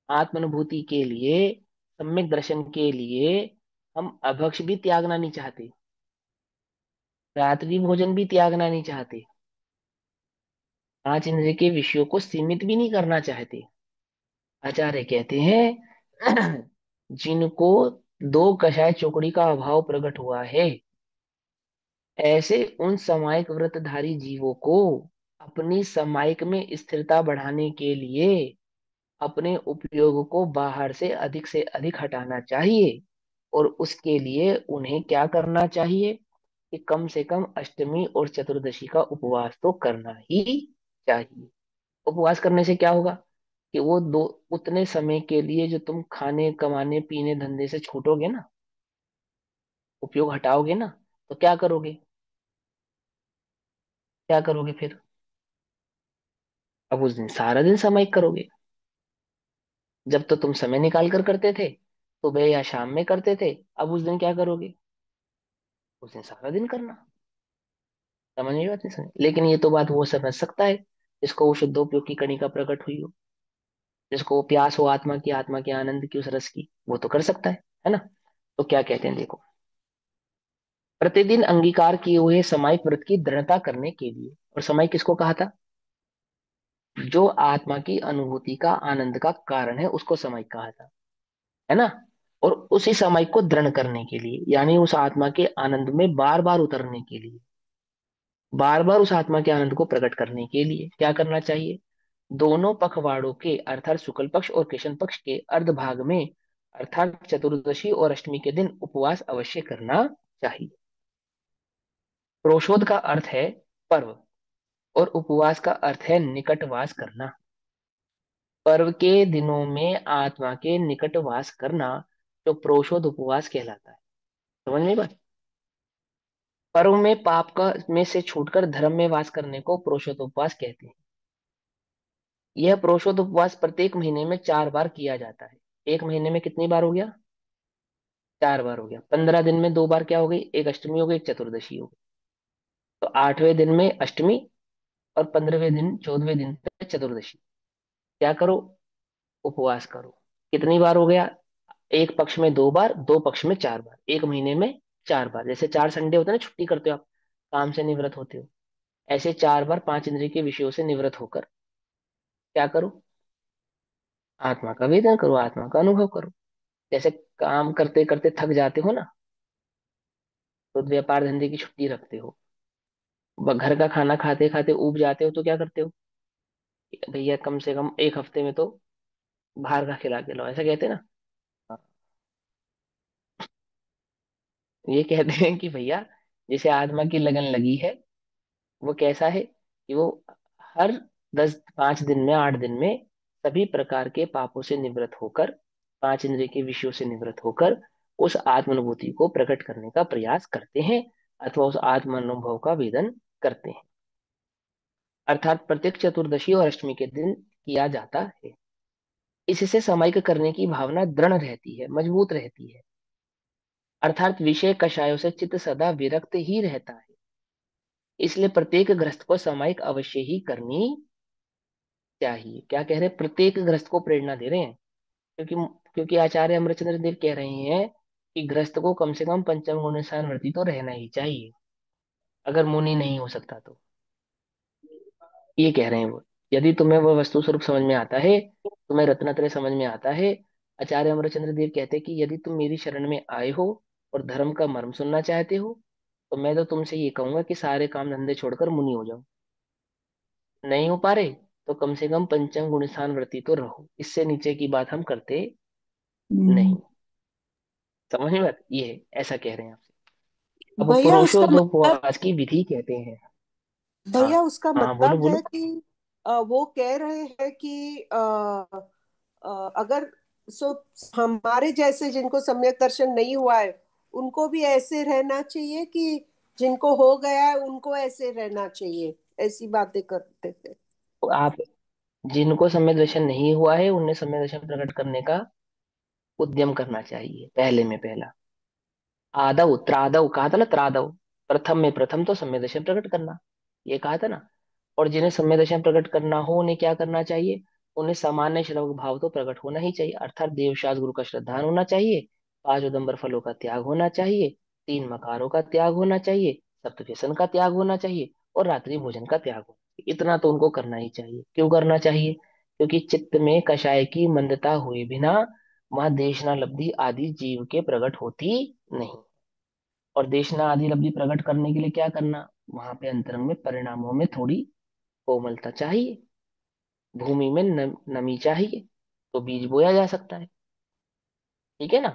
आत्मानुभूति के लिए, सम्यक दर्शन के लिए हम अभक्ष भी त्यागना नहीं चाहते, रात्रि भोजन भी त्यागना नहीं चाहते, 5 इंद्रिय के विषयों को सीमित भी नहीं करना चाहते। आचार्य कहते हैं जिनको दो कषाय चौकड़ी का अभाव प्रकट हुआ है, ऐसे उन समायिक व्रतधारी जीवों को अपनी समायिक में स्थिरता बढ़ाने के लिए अपने उपयोग को बाहर से अधिक हटाना चाहिए, और उसके लिए उन्हें क्या करना चाहिए कि कम से कम अष्टमी और चतुर्दशी का उपवास तो करना ही चाहिए। उपवास करने से क्या होगा कि वो दो, उतने समय के लिए जो तुम खाने कमाने पीने धंधे से छूटोगे ना, उपयोग हटाओगे ना, तो क्या करोगे? क्या करोगे फिर? अब उस दिन सारा दिन सामायिक करोगे। जब तो तुम समय निकाल कर करते थे, सुबह या शाम में करते थे, अब उस दिन क्या करोगे? उस दिन सारा दिन करना। समझ में बात? नहीं समझ? लेकिन ये तो बात वो समझ सकता है जिसको वो शुद्धोपयोग की कणिका प्रकट हुई हो, जिसको वो प्यास हो आत्मा की, आत्मा के आनंद की, उस रस की, वो तो कर सकता है ना? तो क्या कहते हैं देखो, प्रतिदिन अंगीकार किए हुए सामायिक व्रत की दृढ़ता करने के लिए, और समय किसको कहा था? जो आत्मा की अनुभूति का, आनंद का कारण है, उसको सामायिक कहा था, है ना? और उसी सामायिक को दृढ़ करने के लिए, यानी उस आत्मा के आनंद में बार बार उतरने के लिए, बार बार उस आत्मा के आनंद को प्रकट करने के लिए क्या करना चाहिए? दोनों पखवाड़ों के अर्थात शुक्ल पक्ष और कृष्ण पक्ष के अर्ध भाग में, अर्थात चतुर्दशी और अष्टमी के दिन उपवास अवश्य करना चाहिए। प्रोशोध का अर्थ है पर्व, और उपवास का अर्थ है निकटवास करना। पर्व के दिनों में आत्मा के निकट वास करना जो प्रोशोध उपवास कहलाता है। समझ में बात? पर्व में पाप का में से छूटकर धर्म में वास करने को प्रोशोध उपवास कहते हैं। यह प्रोशोध उपवास प्रत्येक महीने में 4 बार किया जाता है। एक महीने में कितनी बार हो गया? 4 बार हो गया। 15 दिन में 2 बार क्या हो गई? एक अष्टमी हो गई, एक चतुर्दशी हो गई। तो 8वें दिन में अष्टमी, और 15वें दिन 14वें दिन पे चतुर्दशी। क्या करो? उपवास करो। कितनी बार हो गया? एक पक्ष में 2 बार, दो पक्ष में 4 बार, एक महीने में 4 बार। जैसे 4 संडे होते हैं ना, छुट्टी करते हो आप, काम से निवृत्त होते हो, ऐसे 4 बार 5 इंद्रिय के विषयों से निवृत्त होकर क्या करो? आत्मा का वेदन करो, आत्मा का अनुभव करो। जैसे काम करते करते थक जाते हो ना, तो व्यापार धंधे की छुट्टी रखते हो, घर का खाना खाते खाते ऊब जाते हो, तो क्या करते हो? भैया कम से कम एक हफ्ते में तो बाहर का खिला के लाओ, ऐसा कहते हैं ना। ये कहते हैं कि भैया जैसे आत्मा की लगन लगी है, वो कैसा है कि वो हर 5 दिन में, 8 दिन में सभी प्रकार के पापों से निवृत्त होकर, 5 इंद्रिय के विषयों से निवृत्त होकर उस आत्मानुभूति को प्रकट करने का प्रयास करते हैं, अथवा उस आत्म अनुभव का वेदन करते हैं। अर्थात प्रत्येक चतुर्दशी और अष्टमी के दिन किया जाता है। इससे सामायिक करने की भावना दृढ़ रहती है, मजबूत रहती है। अर्थात विषय कषायों से चित्त सदा विरक्त ही रहता है। इसलिए प्रत्येक गृहस्थ को सामायिक अवश्य ही करनी चाहिए। क्या कह रहे हैं? प्रत्येक गृहस्थ को प्रेरणा दे रहे हैं, क्योंकि क्योंकि आचार्य अमरचंद्र देव कह रहे हैं कि गृहस्थ को कम से कम पंचम गुण वर्ती तो रहना ही चाहिए, अगर मुनि नहीं हो सकता तो। ये कह रहे हैं वो। यदि तुम्हें वह वस्तु स्वरूप समझ में आता है, तुम्हें रत्नत्रय समझ में आता है, आचार्य अमरचंद्र देव कहते हैं कि यदि तुम मेरी शरण में आए हो और धर्म का मर्म सुनना चाहते हो, तो मैं तो तुमसे ये कहूंगा कि सारे काम धंधे छोड़कर मुनि हो जाओ। नहीं हो पा रहे तो कम से कम पंचम गुण वर्ती तो रहो, इससे नीचे की बात हम करते हम्म। नहीं। समझ में बात ये है, ऐसा कह रहे हैं आपसे। अब भैया उसका मतलब, पुरुषोत्तोपवास की विधि कहते हैं। हाँ। भैया उसका हाँ बोलो मतलब है बोलो। कि वो कह रहे हैं कि अगर सो हमारे जैसे जिनको सम्यक दर्शन नहीं हुआ है, उनको भी ऐसे रहना चाहिए कि जिनको हो गया है उनको ऐसे रहना चाहिए, ऐसी बातें करते थे। तो आप, जिनको समय दर्शन नहीं हुआ है उन्हें समय दर्शन प्रकट करने का उद्यम करना चाहिए, पहले में पहला। आदव त्रादव कहा था ना, त्रादव, प्रथम में प्रथम तो सम्य दर्शन प्रकट करना, ये कहा था ना। और जिन्हें सम्य दर्शन प्रकट करना हो उन्हें क्या करना चाहिए? उन्हें सामान्य श्रवक भाव तो प्रकट होना ही चाहिए, अर्थात देवशास्त्र गुरु का श्रद्धान होना चाहिए, 5 उदंबर फलों का त्याग होना चाहिए, 3 मकारों का त्याग होना चाहिए, सप्तव्यसन का त्याग होना चाहिए, और रात्रि भोजन का त्याग होना चाहिए। इतना तो उनको करना ही चाहिए। क्यों करना चाहिए? क्योंकि चित्त में कषाय की मंदता हुए बिना वहां देशना लब्धि आदि जीव के प्रकट होती नहीं। और देशना आदि लब्धि प्रकट करने के लिए क्या करना? वहां पे अंतरंग में परिणामों में थोड़ी कोमलता चाहिए, भूमि में नमी चाहिए, तो बीज बोया जा सकता है। ठीक है ना?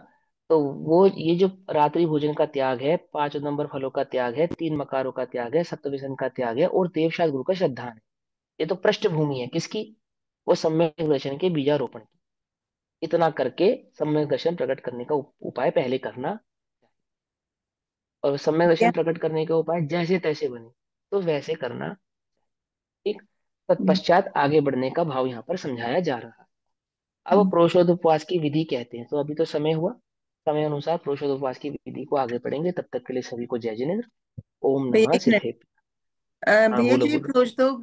तो वो ये जो रात्रि भोजन का त्याग है, 5 नंबर फलों का त्याग है, 3 मकारों का त्याग है, सप्तव्यसन का त्याग है, और देवशास्त्र गुरु का श्रद्धान है, ये तो पृष्ठभूमि है किसकी? वो सम्यक दर्शन के बीजारोपण की। इतना करके सम्यक दर्शन प्रकट करने का उपाय पहले करना। और सम्यक दर्शन या प्रकट करने के उपाय जैसे तैसे बने तो वैसे करना। ठीक। तत्पश्चात आगे बढ़ने का भाव यहाँ पर समझाया जा रहा है। अब प्रोषोदोपवास की विधि कहते हैं, तो अभी तो समय हुआ, समय अनुसार प्रोषोदोपवास की विधि को आगे पढ़ेंगे। तब तक के लिए सभी को जय जिनेन्द्र। ओम भैया नमः एक मिनट। सिद्धे। हाँ भैया बोलो जो ये बोलो। प्रोष्ठोप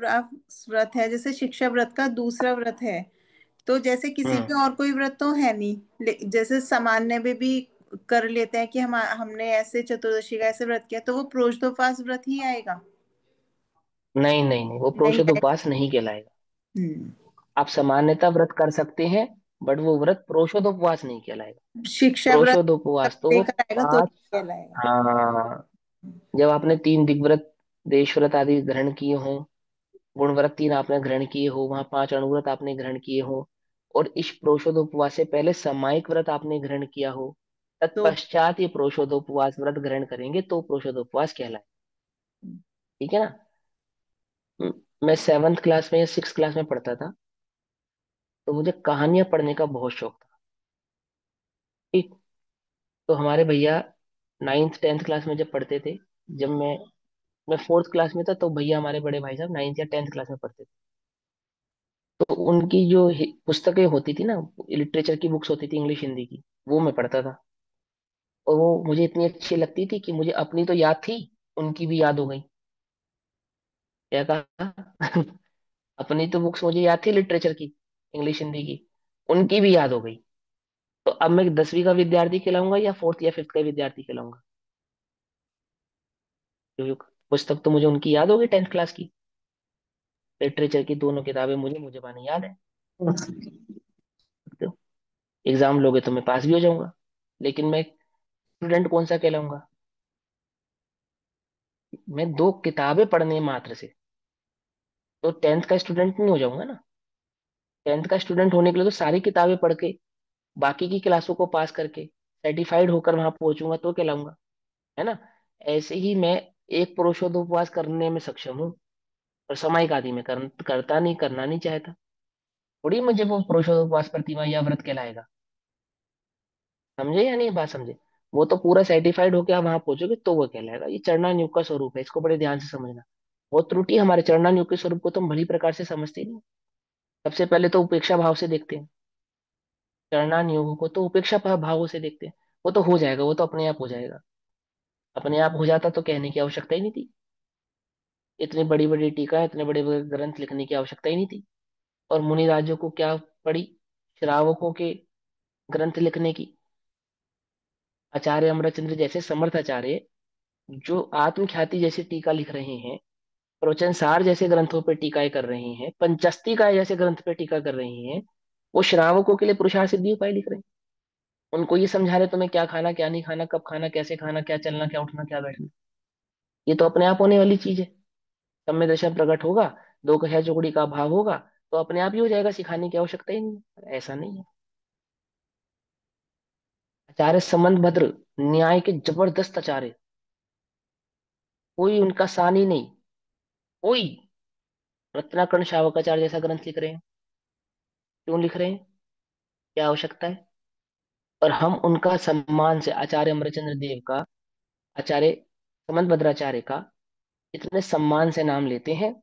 व्रत है, जैसे शिक्षा व्रत का दूसरा व्रत है, तो जैसे किसी हम्म। के और कोई व्रत तो है नहीं, जैसे सामान्य में भी कर लेते हैं कि हमने ऐसे चतुर्दशी का ऐसे व्रत किया, तो वो प्रोष्ठोपवास व्रत ही आएगा? नहीं नहीं नहीं, वो नहीं आएगा। प्रोषोदोपवास नहीं कहलाएगा। हम्म। आप सामान्यता व्रत कर सकते हैं, बट वो व्रत प्रोषोदोपवास नहीं कहलाएगा। शिक्षा व्रत प्रोषोदोपवास तो वो लेकर आएगा तो ही 5। कहलाएगा। हाँ। जब आपने 3 दिग्व्रत, देश व्रत आदि ग्रहण किए हों, गुणव्रत 3 आपने ग्रहण किए हो, वहां 5 अणुव्रत आपने ग्रहण किए हो, और इस प्रोषोदोपवास से पहले सामायिक व्रत आपने ग्रहण किया हो, तो तत्पश्चात ये प्रोषोदोपवास व्रत ग्रहण करेंगे तो प्रोषोदोपवास कहलाए। ठीक है ना? म- मैं 7th क्लास में या 6th क्लास में पढ़ता था, तो मुझे कहानियां पढ़ने का बहुत शौक था। ठीक। तो हमारे भैया 9th 10th क्लास में जब पढ़ते थे, जब मैं 4th क्लास में था, तो भैया हमारे बड़े भाई साहब 9th या 10th क्लास में पढ़ते थे। तो उनकी जो पुस्तकें होती थी ना, लिटरेचर की बुक्स होती थी, इंग्लिश हिंदी की, वो मैं पढ़ता था। और वो मुझे इतनी अच्छी लगती थी कि मुझे अपनी तो याद थी, उनकी भी याद हो गई। क्या कहा? अपनी तो बुक्स मुझे याद थी लिटरेचर की, इंग्लिश हिंदी की, उनकी भी याद हो गई। तो अब मैं 10वीं का विद्यार्थी कहलाऊंगा या 4th या 5th का विद्यार्थी कहलाऊंगा? क्योंकि पुस्तक तो मुझे उनकी याद हो गई 10th क्लास की, लिटरेचर की दोनों किताबें मुझे मुझे बानी याद है। तो एग्जाम लोगे तो मैं पास भी हो जाऊंगा, लेकिन मैं स्टूडेंट कौन सा कहलाऊंगा? मैं 2 किताबें पढ़ने मात्र से तो 10th का स्टूडेंट नहीं हो जाऊंगा ना। 10th का स्टूडेंट होने के लिए तो सारी किताबें पढ़ के, बाकी की क्लासों को पास करके, सर्टिफाइड होकर वहां पहुंचूंगा तो कहलाऊंगा। है ना। ऐसे ही मैं एक पुरुषोत्तम उपवास करने में सक्षम हूँ, और सामयिक आदि में करता नहीं, करना नहीं चाहता, थोड़ी मुझे वो पुरुषोत्तम उपवास प्रतिमा या व्रत कहलाएगा। समझे या नहीं बात समझे। वो तो पूरा सर्टिफाइड होके आप वहां पहुंचोगे तो वो कहलाएगा। ये चरणान योग का स्वरूप है, इसको बड़े ध्यान से समझना। वो त्रुटि हमारे चरणान योग के स्वरूप को तुम भली प्रकार से समझते नहीं। सबसे पहले तो उपेक्षा भाव से देखते हैं, चरणान योग को तो उपेक्षा भावों से देखते हैं। वो तो हो जाएगा, वो तो अपने आप हो जाएगा। अपने आप हो जाता तो कहने की आवश्यकता ही नहीं थी। इतनी बड़ी बड़ी टीका, इतने बड़े बड़े ग्रंथ लिखने की आवश्यकता ही नहीं थी। और मुनि राजों को क्या पड़ी, श्रावकों के ग्रंथ लिखने की। आचार्य अमरचंद्र जैसे समर्थ आचार्य, जो आत्मख्याति जैसे टीका लिख रहे हैं, प्रवचन सार जैसे ग्रंथों पर टीकाएं कर रहे हैं, पंचस्तिका जैसे ग्रंथ पे टीका कर रहे हैं, वो श्रावकों के लिए पुरुषार्थ सिद्धि उपाय लिख रहे हैं। उनको ये समझा रहे तुम्हें क्या खाना क्या नहीं खाना, कब खाना, कैसे खाना, क्या चलना क्या उठना क्या बैठना। ये तो अपने आप होने वाली चीज है। सब में दर्शन प्रकट होगा, दो कहा चौकड़ी का भाव होगा, तो अपने आप ही हो जाएगा, सिखाने की आवश्यकता ही नहीं है। ऐसा नहीं है। आचार्य संबंध भद्र, न्याय के जबरदस्त आचार्य, कोई उनका सानी नहीं, कोई। रत्नाकर्ण शावकाचार्य जैसा ग्रंथ लिख रहे हैं, क्यों लिख रहे हैं, क्या आवश्यकता है। और हम उनका सम्मान से आचार्य अमरचंद्र देव का, आचार्य समंत भद्राचार्य का इतने सम्मान से नाम लेते हैं,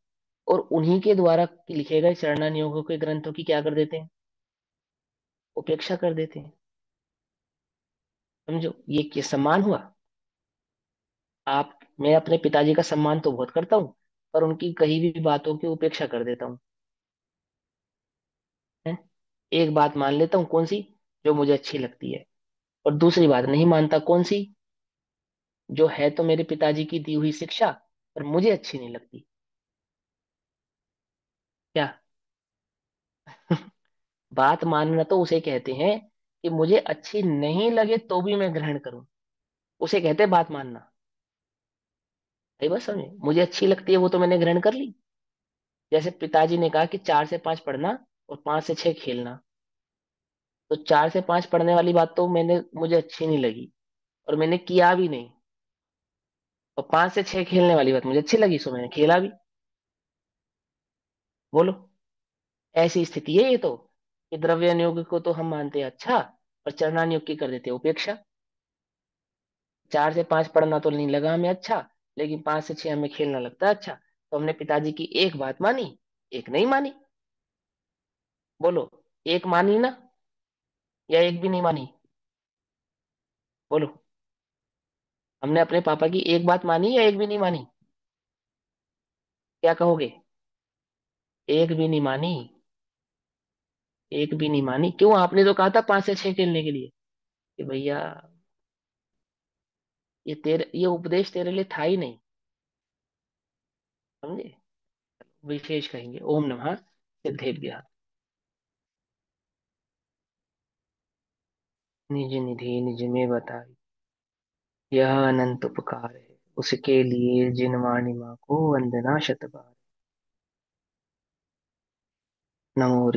और उन्हीं के द्वारा लिखे गए चरणन योगों के ग्रंथों की क्या कर देते हैं, उपेक्षा कर देते हैं। समझो ये क्या सम्मान हुआ। आप, मैं अपने पिताजी का सम्मान तो बहुत करता हूँ, पर उनकी कही भी बातों की उपेक्षा कर देता हूँ। है? एक बात मान लेता हूँ, कौन सी, जो मुझे अच्छी लगती है, और दूसरी बात नहीं मानता, कौन सी, जो है तो मेरे पिताजी की दी हुई शिक्षा, पर मुझे अच्छी नहीं लगती। क्या। बात मानना तो उसे कहते हैं कि मुझे अच्छी नहीं लगे तो भी मैं ग्रहण करूं, उसे कहते हैं बात मानना। भाई बस समझे, मुझे अच्छी लगती है वो तो मैंने ग्रहण कर ली। जैसे पिताजी ने कहा कि 4 से 5 पढ़ना और 5 से 6 खेलना, तो 4 से 5 पढ़ने वाली बात तो मुझे अच्छी नहीं लगी, और मैंने किया भी नहीं। और 5 से 6 खेलने वाली बात मुझे अच्छी लगी, सो मैंने खेला भी। बोलो। ऐसी स्थिति है ये तो, कि द्रव्य योग को तो हम मानते हैं अच्छा, पर चरणान योग की कर देते हैं उपेक्षा। 4 से 5 पढ़ना तो नहीं लगा हमें अच्छा, लेकिन 5 से 6 हमें खेलना लगता है अच्छा, तो हमने पिताजी की एक बात मानी, एक नहीं मानी। बोलो, एक मानी ना, या एक भी नहीं मानी। बोलो, हमने अपने पापा की एक बात मानी या एक भी नहीं मानी। क्या कहोगे। एक भी नहीं मानी। एक भी नहीं मानी, क्यों, आपने तो कहा था 5 से 6 खेलने के लिए, कि भैया ये उपदेश तेरे लिए था ही नहीं। समझे। विशेष कहेंगे, ओम नमः सिद्धेभ्यः। निज निधि निज में बताई, यह अनंत उपकार है, उसके लिए जिन वाणी माँ को वंदना शत बार। नमो